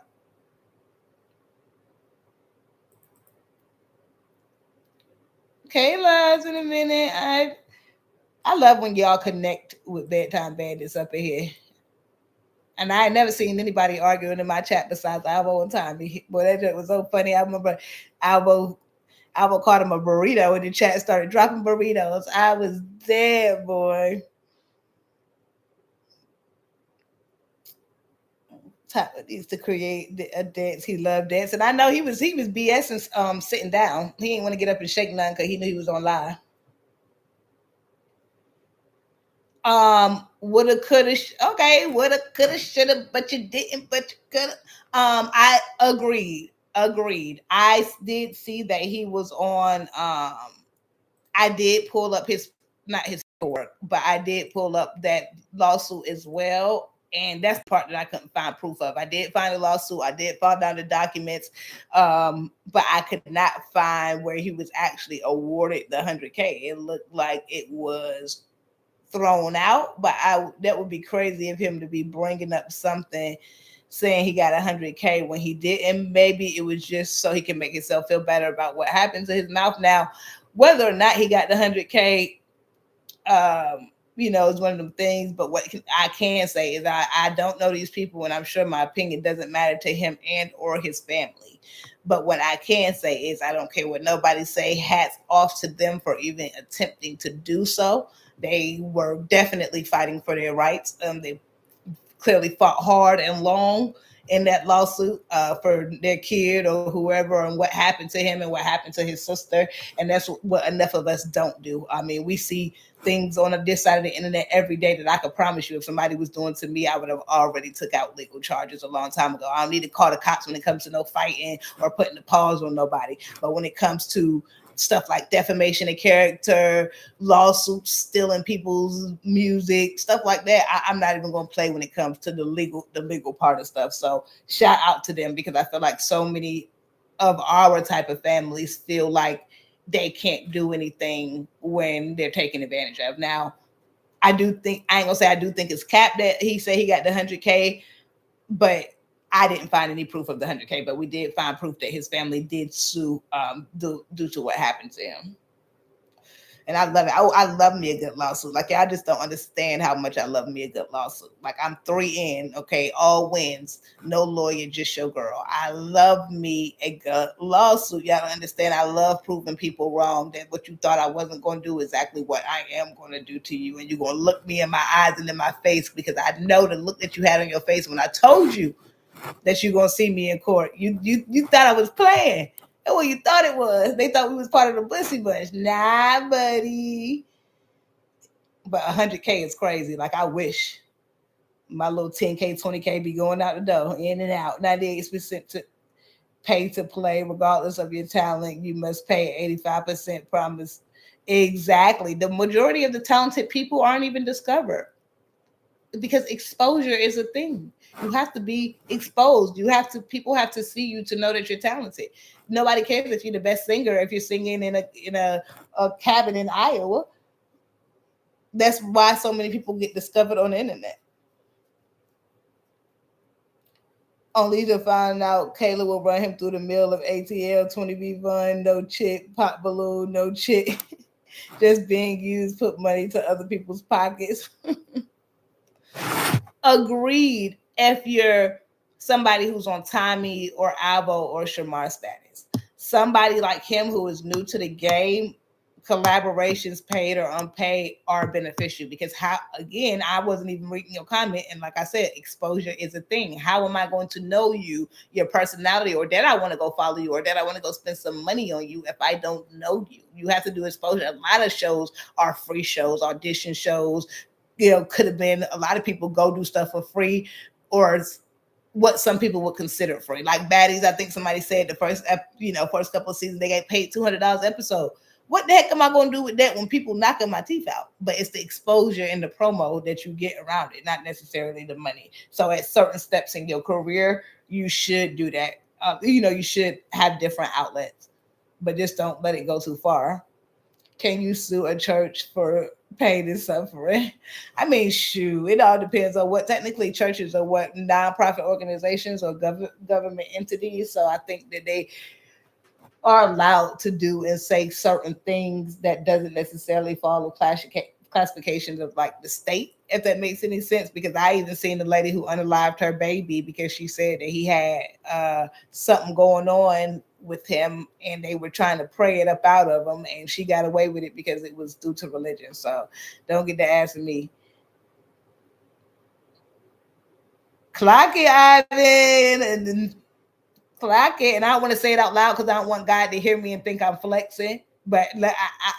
Kayla's in a minute. I love when y'all connect with Bedtime Bandits up in here. And I ain't never seen anybody arguing in my chat besides Alvo and Tommy. Boy, that was so funny. I remember Alvo called him a burrito, and the chat started dropping burritos. I was there, boy. Tyler needs to create a dance. He loved dancing. I know he was BSing sitting down. He didn't want to get up and shake none because he knew he was on live. Woulda, coulda, woulda, coulda, shoulda, but you didn't, but you coulda. I agreed. I did see that he was on. I did pull up not his work, but I did pull up that lawsuit as well. And that's the part that I couldn't find proof of. I did find a lawsuit. I did find down the documents, but I could not find where he was actually awarded the $100K. It looked like it was thrown out, but that would be crazy of him to be bringing up something saying he got $100K when he didn't. Maybe it was just so he can make himself feel better about what happened to his mouth. Now, whether or not he got the $100K, is one of them things. But what I can say is I don't know these people, and I'm sure my opinion doesn't matter to him and or his family. But what I can say is I don't care what nobody say. Hats off to them for even attempting to do so. They were definitely fighting for their rights. They clearly fought hard and long in that lawsuit for their kid or whoever, and what happened to him and what happened to his sister. And that's what enough of us don't do. I mean, we see things on this side of the internet every day that I could promise you if somebody was doing to me, I would have already took out legal charges a long time ago. I don't need to call the cops when it comes to no fighting or putting the pause on nobody. But when it comes to stuff like defamation of character, lawsuits, stealing people's music, stuff like that, I'm not even going to play when it comes to the legal part of stuff. So shout out to them, because I feel like so many of our type of families feel like they can't do anything when they're taken advantage of. Now, I ain't gonna say I do think it's capped that he said he got the 100K, but I didn't find any proof of the 100K, but we did find proof that his family did sue due to what happened to him. And I love it. I love me a good lawsuit. Like, I just don't understand how much I love me a good lawsuit. Like, I'm 3 in, okay, all wins, no lawyer, just your girl. I love me a good lawsuit. Y'all don't understand. I love proving people wrong, that what you thought I wasn't going to do exactly what I am going to do to you. And you're going to look me in my eyes and in my face, because I know the look that you had on your face when I told you that you're going to see me in court. You thought I was playing. That's what you thought it was. They thought we was part of the Bussy Bunch. Nah, buddy. But 100K is crazy. Like, I wish my little 10K, 20K be going out the door, in and out. 98% to pay to play, regardless of your talent. You must pay 85% promise. Exactly. The majority of the talented people aren't even discovered, because exposure is a thing. You have to be exposed. People have to see you to know that you're talented. Nobody cares if you're the best singer if you're singing in a cabin in Iowa. That's why so many people get discovered on the internet. Only to find out Kayla will run him through the mill of ATL, 20B fun, no chick, pop balloon, no chick. Just being used, put money to other people's pockets. Agreed. If you're somebody who's on Tommy or Alvo or Shamar status, somebody like him who is new to the game, collaborations, paid or unpaid, are beneficial, because I wasn't even reading your comment, and like I said, exposure is a thing. How am I going to know you, your personality, or that I want to go follow you, or that I want to go spend some money on you if I don't know you? You have to do exposure. A lot of shows are free shows, audition shows. Could have been, a lot of people go do stuff for free, or what some people would consider free. Like Baddies, I think somebody said the first couple of seasons they get paid $200 episode. What the heck am I going to do with that when people knocking my teeth out? But it's the exposure and the promo that you get around it, not necessarily the money. So at certain steps in your career, you should do that. You should have different outlets, but just don't let it go too far. Can you sue a church for pain and suffering? I mean, shoot, it all depends on what, technically churches are what, nonprofit organizations or government entities. So I think that they are allowed to do and say certain things that doesn't necessarily follow classifications of like the state, if that makes any sense. Because I even seen the lady who unalived her baby because she said that he had something going on with him, and they were trying to pray it up out of him, and she got away with it because it was due to religion. So don't get to asking me. Clock it, Ivan, and then clock it. And I don't want to say it out loud because I don't want God to hear me and think I'm flexing. But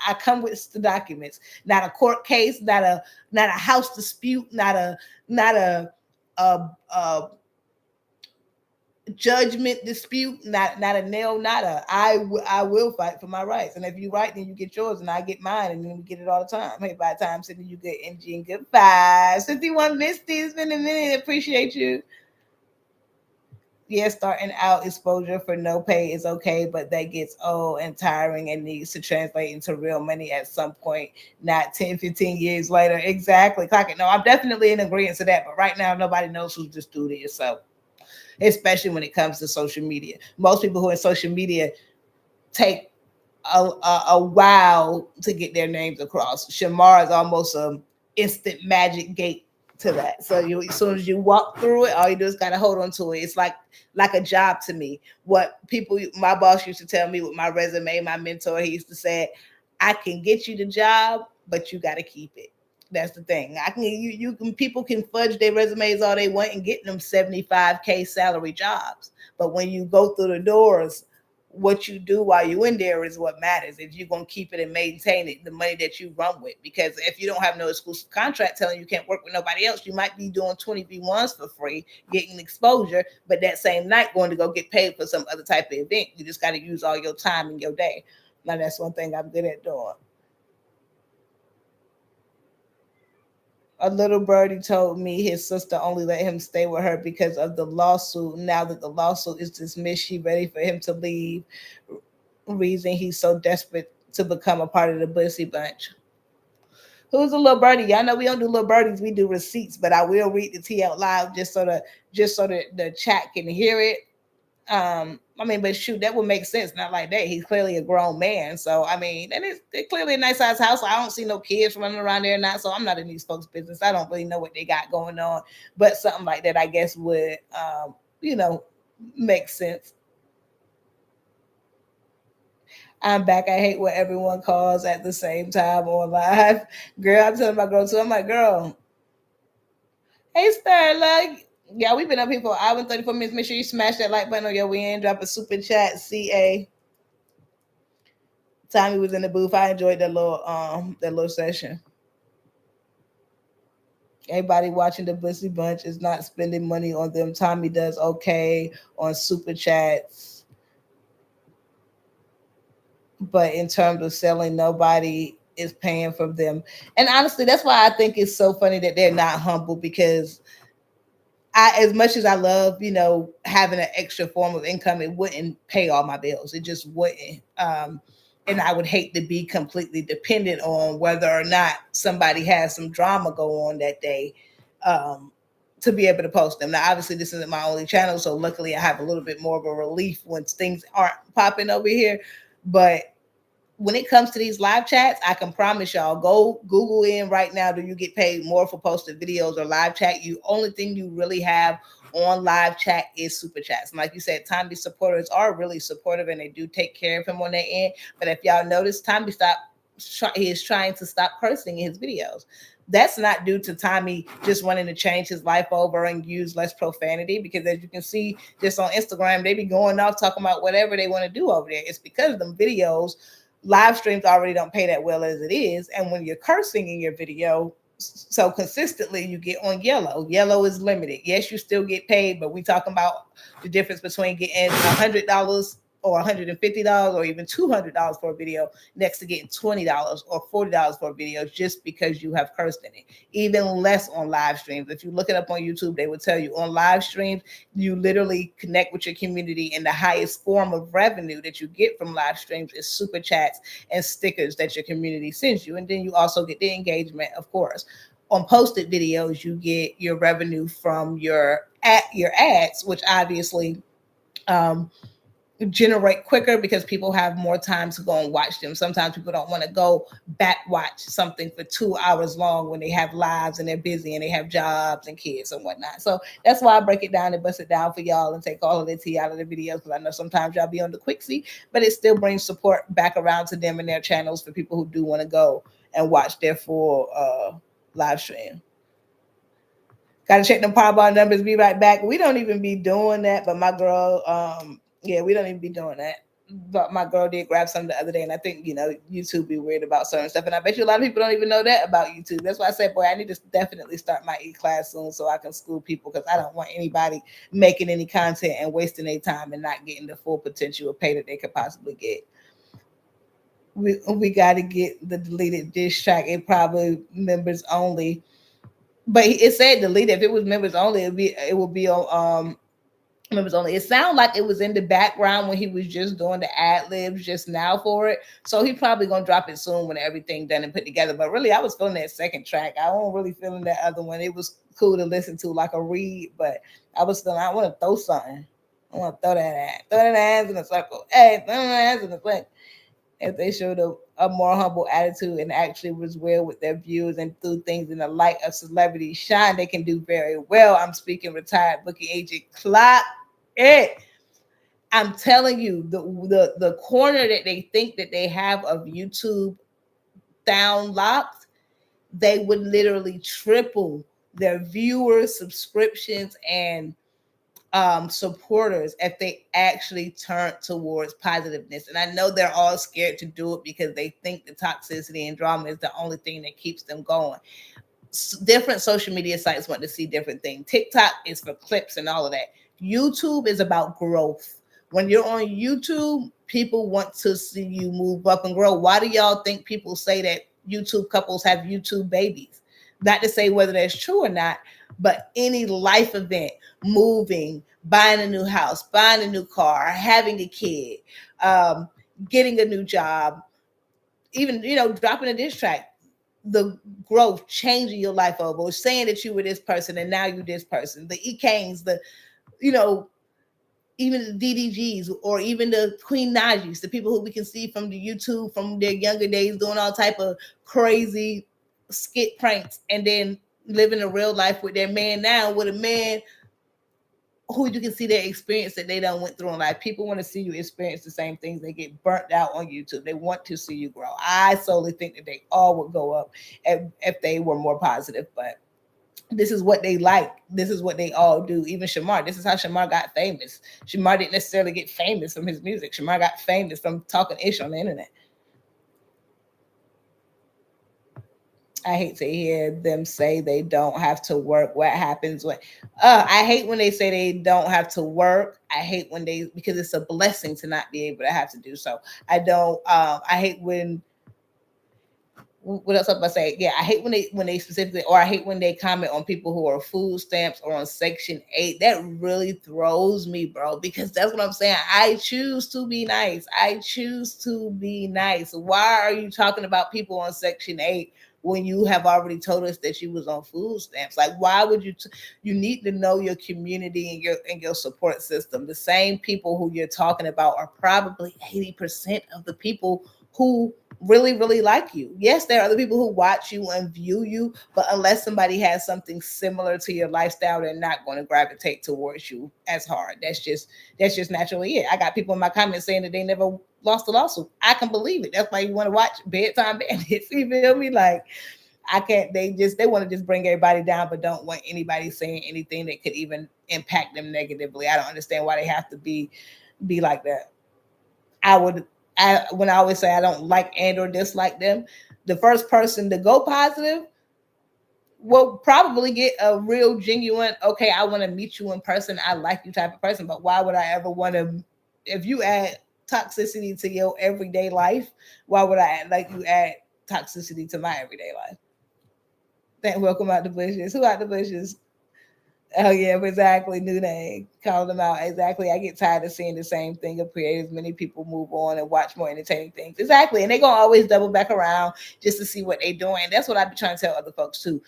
I come with the documents, not a court case, not a house dispute, not a judgment dispute, not a nail, not a. I will fight for my rights, and if you right, then you get yours, and I get mine, and then we get it all the time. Hey, by the time sending you good energy and good vibes. 51 Misty, it's been a minute. Appreciate you. Yeah, starting out exposure for no pay is okay, but that gets old and tiring and needs to translate into real money at some point, not 10, 15 years later. Exactly. Clock it. No, I'm definitely in agreement to that, but right now nobody knows who's this dude is. So, especially when it comes to social media, most people who are in social media take a while to get their names across. Shamar is almost an instant magic gate to that. So as soon as you walk through it, all you do is kind of hold on to it. It's like a job to me. What my boss used to tell me with my resume, my mentor, he used to say, I can get you the job, but you got to keep it. That's the thing. People can fudge their resumes all they want and get them 75K salary jobs. But when you go through the doors, what you do while you're in there is what matters. If you're going to keep it and maintain it, the money that you run with. Because if you don't have no exclusive contract telling you can't work with nobody else, you might be doing 20V1s for free, getting exposure, but that same night going to go get paid for some other type of event. You just got to use all your time in your day. Now, that's one thing I'm good at doing. A little birdie told me his sister only let him stay with her because of the lawsuit. Now that the lawsuit is dismissed, she ready for him to leave. Reason he's so desperate to become a part of the Bussy Bunch. Who's a little birdie? Y'all know we don't do little birdies. We do receipts, but I will read the tea out loud just so that the chat can hear it. I mean, but shoot, that would make sense. Not like that. He's clearly a grown man. So, I mean, and it's clearly a nice size house. I don't see no kids running around there now. So I'm not in these folks' business. I don't really know what they got going on. But something like that, I guess, would, make sense. I'm back. I hate what everyone calls at the same time on live. Girl, I'm telling my girl too. I'm like, girl, hey, Starla. Yeah, we've been up here for an hour and 34 minutes. Make sure you smash that like button on your way in. Drop a super chat. CA. Tommy was in the booth. I enjoyed that little session. Everybody watching the Bussy Bunch is not spending money on them. Tommy does okay on super chats. But in terms of selling, nobody is paying for them. And honestly, that's why I think it's so funny that they're not humble, because as much as I love, having an extra form of income, it wouldn't pay all my bills. It just wouldn't. And I would hate to be completely dependent on whether or not somebody has some drama go on that day to be able to post them. Now, obviously, this isn't my only channel, so luckily I have a little bit more of a relief when things aren't popping over here. But when it comes to these live chats, I can promise y'all, go Google in right now. Do you get paid more for posted videos or live chat? Only thing you really have on live chat is super chats. And like you said, Tommy supporters are really supportive and they do take care of him on their end. But if y'all notice, Tommy he is trying to stop cursing in his videos. That's not due to Tommy just wanting to change his life over and use less profanity, because as you can see just on Instagram, they be going off talking about whatever they want to do over there. It's because of them videos. Live streams already don't pay that well as it is. And when you're cursing in your video so consistently, you get on yellow. Yellow is limited. Yes, you still get paid, but we talking about the difference between getting $100 or $150 or even $200 for a video next to getting $20 or $40 for a video just because you have cursed in it. Even less on live streams. If you look it up on YouTube, they will tell you on live streams, you literally connect with your community, and the highest form of revenue that you get from live streams is super chats and stickers that your community sends you. And then you also get the engagement, of course. On posted videos, you get your revenue from your ads, which obviously generate quicker because people have more time to go and watch them. Sometimes people don't want to go back watch something for 2 hours long when they have lives and they're busy and they have jobs and kids and whatnot. So that's why I break it down and bust it down for y'all and take all of the tea out of the videos, because I know sometimes y'all be on the quicksy, but it still brings support back around to them and their channels for people who do want to go and watch their full live stream. Gotta check them Powerball numbers. Be right back. We don't even be doing that, but my girl, we don't even be doing that. But my girl did grab some the other day, and I think YouTube be weird about certain stuff, and I bet you a lot of people don't even know that about YouTube. That's why I said, boy, I need to definitely start my e-class soon so I can school people, because I don't want anybody making any content and wasting their time and not getting the full potential of pay that they could possibly get. We got to get the deleted diss track. It probably members only. But it said delete. If it was members only, it would be on members only. It sounded like it was in the background when he was just doing the ad libs just now for it. So he's probably gonna drop it soon when everything done and put together. But really, I was feeling that second track. I wasn't really feeling that other one. It was cool to listen to, like a read, but I was feeling I want to throw something. I want to throw that ass in a circle. Hey, throw that ass in a circle. If they showed a more humble attitude and actually was real with their views and threw things in the light of celebrity shine, they can do very well. I'm speaking retired booking agent Clout. I'm telling you, the corner that they think that they have of YouTube down locked, they would literally triple their viewers, subscriptions, and supporters if they actually turn towards positiveness. And I know they're all scared to do it because they think the toxicity and drama is the only thing that keeps them going. Different social media sites want to see different things. TikTok is for clips and all of that. YouTube is about growth. When you're on YouTube, people want to see you move up and grow. Why do y'all think people say that YouTube couples have YouTube babies? Not to say whether that's true or not, but any life event, moving, buying a new house, buying a new car, having a kid, getting a new job, even, dropping a diss track. the growth, changing your life over, saying that you were this person and now you're this person. The E-Kanes, the, even the DDGs, or even the Queen Najis, the people who we can see from the YouTube from their younger days doing all type of crazy skit pranks, and then living a real life with their man now, with a man who you can see their experience that they done went through in life. People want to see you experience the same things. They get burnt out on YouTube. They want to see you grow. I solely think that they all would go up if they were more positive, but this is what they like. This is what they all do. Even Shamar, this is how Shamar got famous. Shamar didn't necessarily get famous from his music. Shamar got famous from talking ish on the internet. I hate to hear them say they don't have to work. What happens when I hate when they say they don't have to work. I hate when because it's a blessing to not be able to have to do so. I hate when, what else am I saying? Yeah, I hate when they specifically, or I hate when they comment on people who are food stamps or on Section 8. That really throws me, bro, because that's what I'm saying. I choose to be nice. I choose to be nice. Why are you talking about people on Section 8 when you have already told us that you was on food stamps? Like, why would you? You need to know your community and your support system. The same people who you're talking about are probably 80% of the people who really, really like you. Yes, there are other people who watch you and view you, but unless somebody has something similar to your lifestyle, they're not going to gravitate towards you as hard. That's just naturally it. I got people in my comments saying that they never lost a lawsuit. I can believe it. That's why you want to watch Bedtime Bandits. You feel me? Like, I can't, they want to just bring everybody down, but don't want anybody saying anything that could even impact them negatively. I don't understand why they have to be like that. When I always say I don't like and or dislike them, the first person to go positive will probably get a real genuine, okay, I want to meet you in person, I like you type of person. But why would I ever want to, if you add toxicity to your everyday life, why would I like you add toxicity to my everyday life? Welcome out the bushes. Who out the bushes? Oh yeah, exactly. New name. Call them out. Exactly. I get tired of seeing the same thing of creators. Many people move on and watch more entertaining things. Exactly. And they're gonna always double back around just to see what they're doing. That's what I be trying to tell other folks too.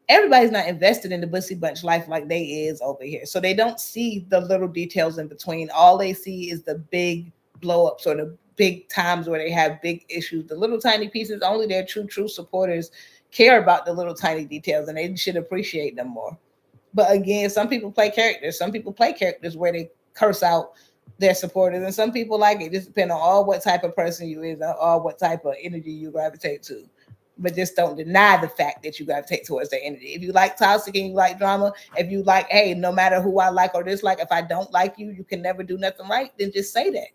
Everybody's not invested in the Bussy Bunch life like they is over here. So they don't see the little details in between. All they see is the big blow ups or the big times where they have big issues. The little tiny pieces, only their true supporters care about the little tiny details, and they should appreciate them more. But again, some people play characters. Some people play characters where they curse out their supporters, and some people like it. Just depend on all what type of person you is, or what type of energy you gravitate to. But just don't deny the fact that you gravitate towards their energy. If you like toxic and you like drama, if you like, hey, no matter who I like or dislike, if I don't like you, you can never do nothing right, then just say that.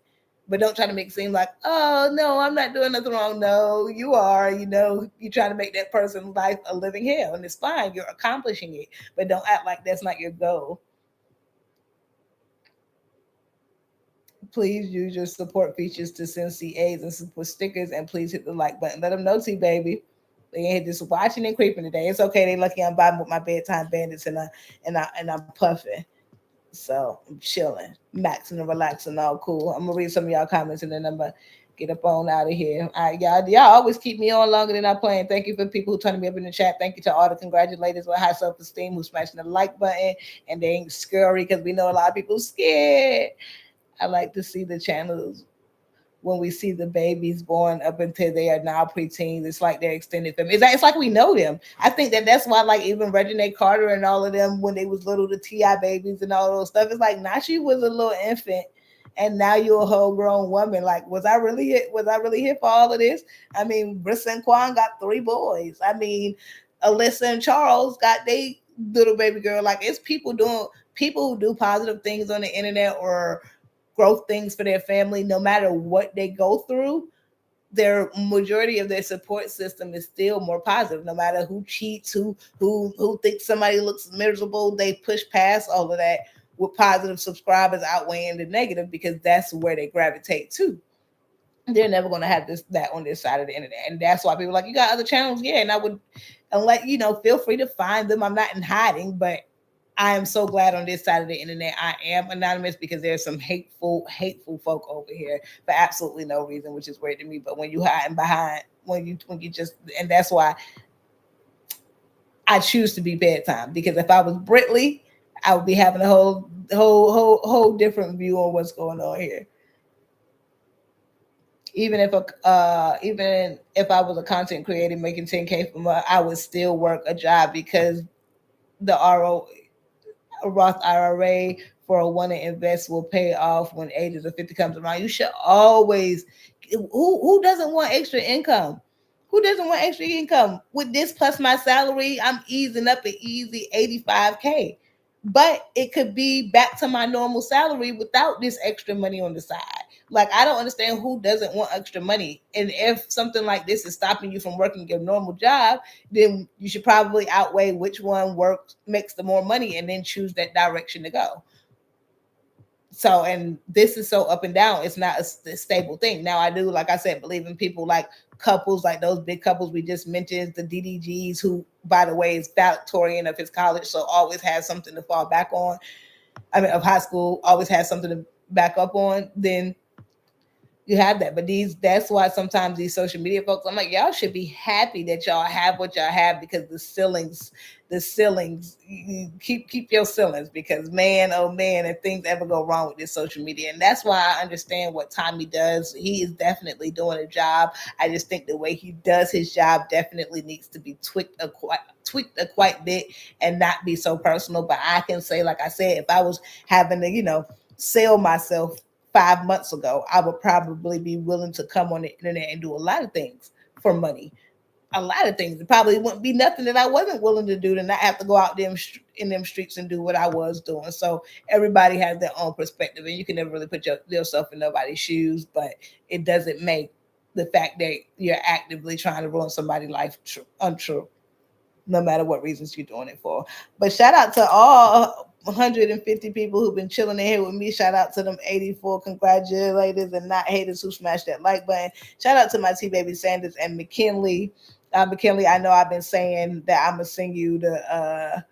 But don't try to make it seem like, oh, no, I'm not doing nothing wrong. No, you are. You're trying to make that person's life a living hell. And it's fine. You're accomplishing it. But don't act like that's not your goal. Please use your support features to send CAs and support stickers. And please hit the like button. Let them know, T-Baby. They ain't just watching and creeping today. It's okay. They lucky I'm vibing with my Bedtime Bandits and I'm puffing. So I'm chilling, maxing and relaxing, all cool. I'm gonna read some of y'all comments and then I'm gonna get up on out of here. All right, y'all always keep me on longer than I plan. Thank you for people who turning me up in the chat. Thank you to all the congratulators with high self-esteem who smashing the like button and they ain't scary because we know a lot of people scared. I like to see the channels when we see the babies born up until they are now preteens. It's like they're extended family. It's like we know them. I think that's why, like, even Regina Carter and all of them, when they was little, the T.I. babies and all those stuff, it's like, now she was a little infant and now you're a whole grown woman. Like, was I really here for all of this? I mean, Brissa and Quan got 3 boys. I mean, Alyssa and Charles got they little baby girl. Like, it's people who do positive things on the internet or growth things for their family, no matter what they go through, their majority of their support system is still more positive. No matter who cheats, who thinks somebody looks miserable, they push past all of that with positive subscribers outweighing the negative because that's where they gravitate to. They're never going to have that on this side of the internet. And that's why people are like, you got other channels? Yeah. And I would, feel free to find them. I'm not in hiding, but I am so glad on this side of the internet I am anonymous, because there's some hateful folk over here for absolutely no reason, which is weird to me. But when you hiding behind, when you just, and that's why I choose to be bedtime, because if I was Britley, I would be having a whole different view on what's going on here. Even if I was a content creator making 10K from I would still work a job, because the Roth IRA 401 and invest will pay off when ages of 50 comes around. You should always, who doesn't want extra income? Who doesn't want extra income? With this plus my salary, I'm easing up an easy 85K. But it could be back to my normal salary without this extra money on the side. Like, I don't understand who doesn't want extra money. And if something like this is stopping you from working your normal job, then you should probably outweigh which one makes the more money, and then choose that direction to go. So, and this is so up and down. It's not a stable thing. Now, I do, like I said, believe in people like couples, like those big couples we just mentioned, the DDGs, who, by the way, is valedictorian of his college, so always has something to fall back on. I mean, of high school, always has something to back up on. Then you have that. But that's why sometimes these social media folks, I'm like, y'all should be happy that y'all have what y'all have, because the ceilings, you keep your ceilings, because man, oh man, if things ever go wrong with this social media. And that's why I understand what Tommy does. He is definitely doing a job. I just think the way he does his job definitely needs to be tweaked a quite bit, and not be so personal. But I can say, like I said, if I was having to, sell myself 5 months ago, I would probably be willing to come on the internet and do a lot of things for money. A lot of things. It probably wouldn't be nothing that I wasn't willing to do, to not have to go out in them streets and do what I was doing. So everybody has their own perspective, and you can never really put yourself in nobody's shoes, but it doesn't make the fact that you're actively trying to ruin somebody's life untrue, no matter what reasons you're doing it for. But shout out to all 150 people who've been chilling in here with me. Shout out to them 84 congratulators and not haters who smashed that like button. Shout out to my T-Baby Sanders and McKinley. McKinley, I know I've been saying that I'm going to send you the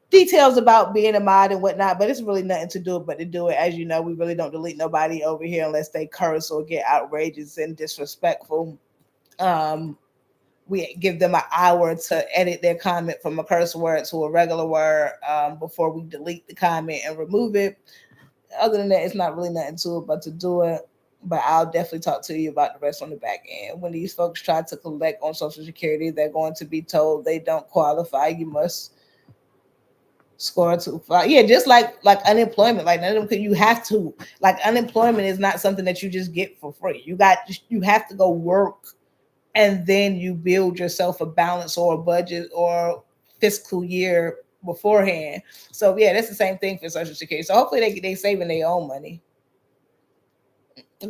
details about being a mod and whatnot, but it's really nothing to do but to do it. As you know, we really don't delete nobody over here unless they curse or get outrageous and disrespectful. We give them an hour to edit their comment from a curse word to a regular word before we delete the comment and remove it. Other than that, it's not really nothing to it but to do it. But I'll definitely talk to you about the rest on the back end. When these folks try to collect on Social Security, they're going to be told they don't qualify. You must score 2.5. Yeah, just like unemployment. Like none of them, you have to. Like unemployment is not something that you just get for free. You have to go work, and then you build yourself a balance or a budget or fiscal year beforehand. So yeah, that's the same thing for Social Security. So hopefully they saving their own money.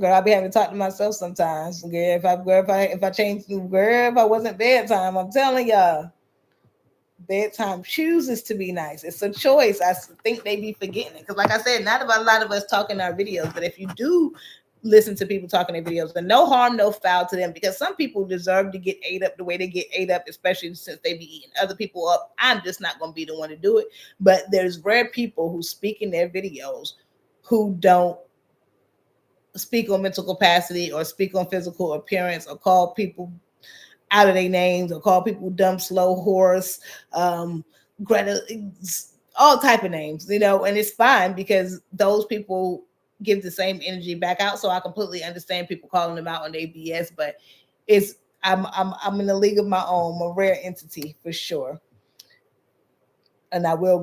Girl, I be having to talk to myself sometimes. Girl, if I change, girl, if I wasn't bedtime, I'm telling y'all, bedtime chooses to be nice. It's a choice. I think they be forgetting it, because like I said, not about a lot of us talking our videos, but if you do listen to people talking their videos, and no harm, no foul to them, because some people deserve to get ate up the way they get ate up, especially since they be eating other people up. I'm just not going to be the one to do it. But there's rare people who speak in their videos who don't speak on mental capacity or speak on physical appearance or call people out of their names or call people dumb, slow, horse, Greta, all type of names, and it's fine, because those people give the same energy back out. So I completely understand people calling them out on their BS, but I'm in a league of my own. I'm a rare entity for sure. And I will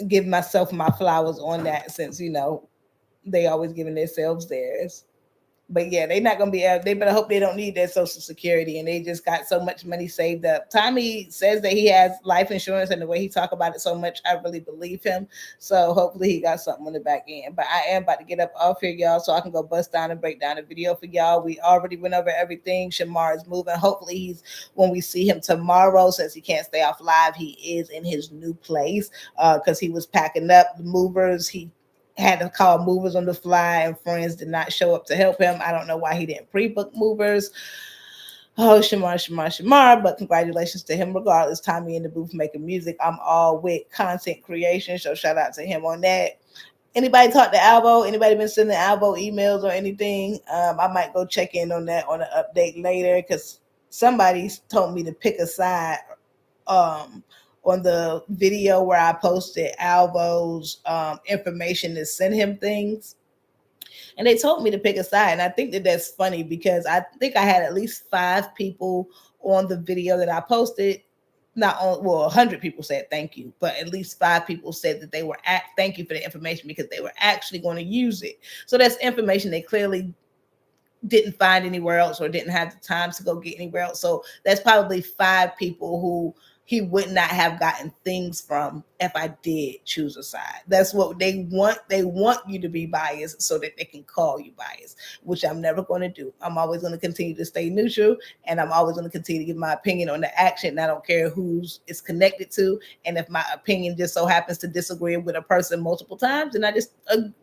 give myself my flowers on that, since, they always giving themselves theirs. But yeah, they're not going to be able, they better hope they don't need their Social Security, and they just got so much money saved up. Tommy says that he has life insurance, and the way he talk about it so much, I really believe him. So hopefully he got something on the back end. But I am about to get up off here, y'all, so I can go bust down and break down a video for y'all. We already went over everything. Shamar is moving. Hopefully when we see him tomorrow, since he can't stay off live, he is in his new place because he was packing up the movers. He had to call movers on the fly, and friends did not show up to help him. I don't know why he didn't pre-book movers. Oh, Shamar. But congratulations to him regardless. Tommy in the booth making music. I'm all with content creation. So shout out to him on that. Anybody talk to Alvo? Anybody been sending Alvo emails or anything? I might go check in on that on an update later because somebody told me to pick a side on the video where I posted Alvo's information to send him things. And they told me to pick a side. And I think that that's funny because I think I had at least 5 people on the video that I posted. Not on, well, 100 people said thank you, but at least 5 people said that they were thank you for the information because they were actually going to use it. So that's information they clearly didn't find anywhere else or didn't have the time to go get anywhere else. So that's probably 5 people who he would not have gotten things from if I did choose a side. That's what they want. They want you to be biased so that they can call you biased, which I'm never going to do. I'm always going to continue to stay neutral, and I'm always going to continue to give my opinion on the action. And I don't care who's it's connected to. And if my opinion just so happens to disagree with a person multiple times, and I just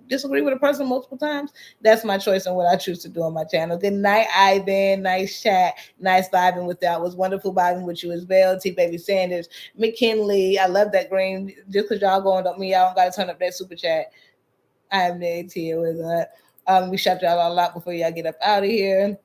disagree with a person multiple times, that's my choice on what I choose to do on my channel. Good night, Ivan. Nice chat. Nice vibing with that. It was wonderful vibing with you as well. T-Baby Sanders, McKinley. I love that green. Just because y'all going up me, y'all don't got to turn up that super chat. I have no idea with that. We shout y'all a lot before y'all get up out of here.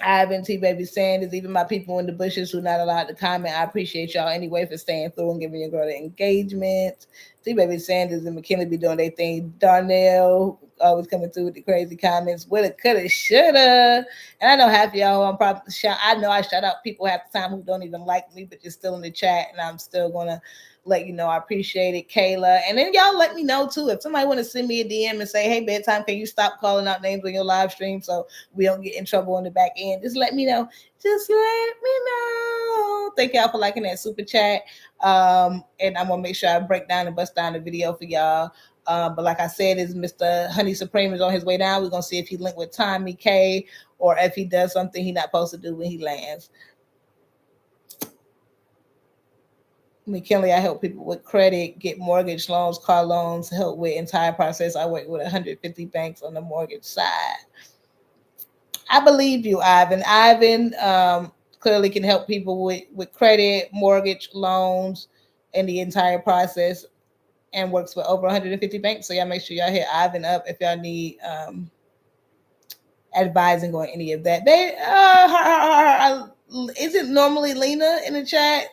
Ivan, T-Baby Sanders, even my people in the bushes who not allowed to comment. I appreciate y'all anyway for staying through and giving your girl the engagement. T-Baby Sanders and McKinley be doing their thing. Darnell always coming through with the crazy comments. Woulda, coulda, shoulda. And I know half of y'all, I'm probably I know I shout out people half the time who don't even like me, but you're still in the chat, and I'm still gonna let you know I appreciate it, Kayla. And then y'all let me know too. If somebody want to send me a DM and say, hey, bedtime, can you stop calling out names on your live stream so we don't get in trouble on the back end? Just let me know. Just let me know. Thank y'all for liking that super chat. And I'm gonna make sure I break down and bust down the video for y'all. But like I said, is Mr. Honey Supreme is on his way down. We're gonna see if he linked with Tommy K or if he does something he's not supposed to do when he lands. McKinley, I help people with credit, get mortgage loans, car loans, help with entire process. I work with 150 banks on the mortgage side. I believe you, Ivan. Ivan clearly can help people with credit, mortgage, loans, and the entire process, and works with over 150 banks. So y'all make sure y'all hit Ivan up if y'all need advising on any of that. They isn't normally Lena in the chat.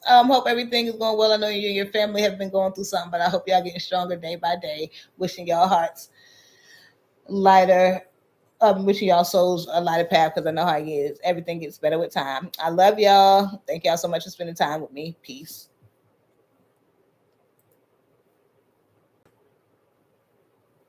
Hope everything is going well. I know you and your family have been going through something, but I hope y'all getting stronger day by day. Wishing y'all hearts lighter. Wishing y'all souls a lighter path because I know how it is. Everything gets better with time. I love y'all. Thank y'all so much for spending time with me. Peace.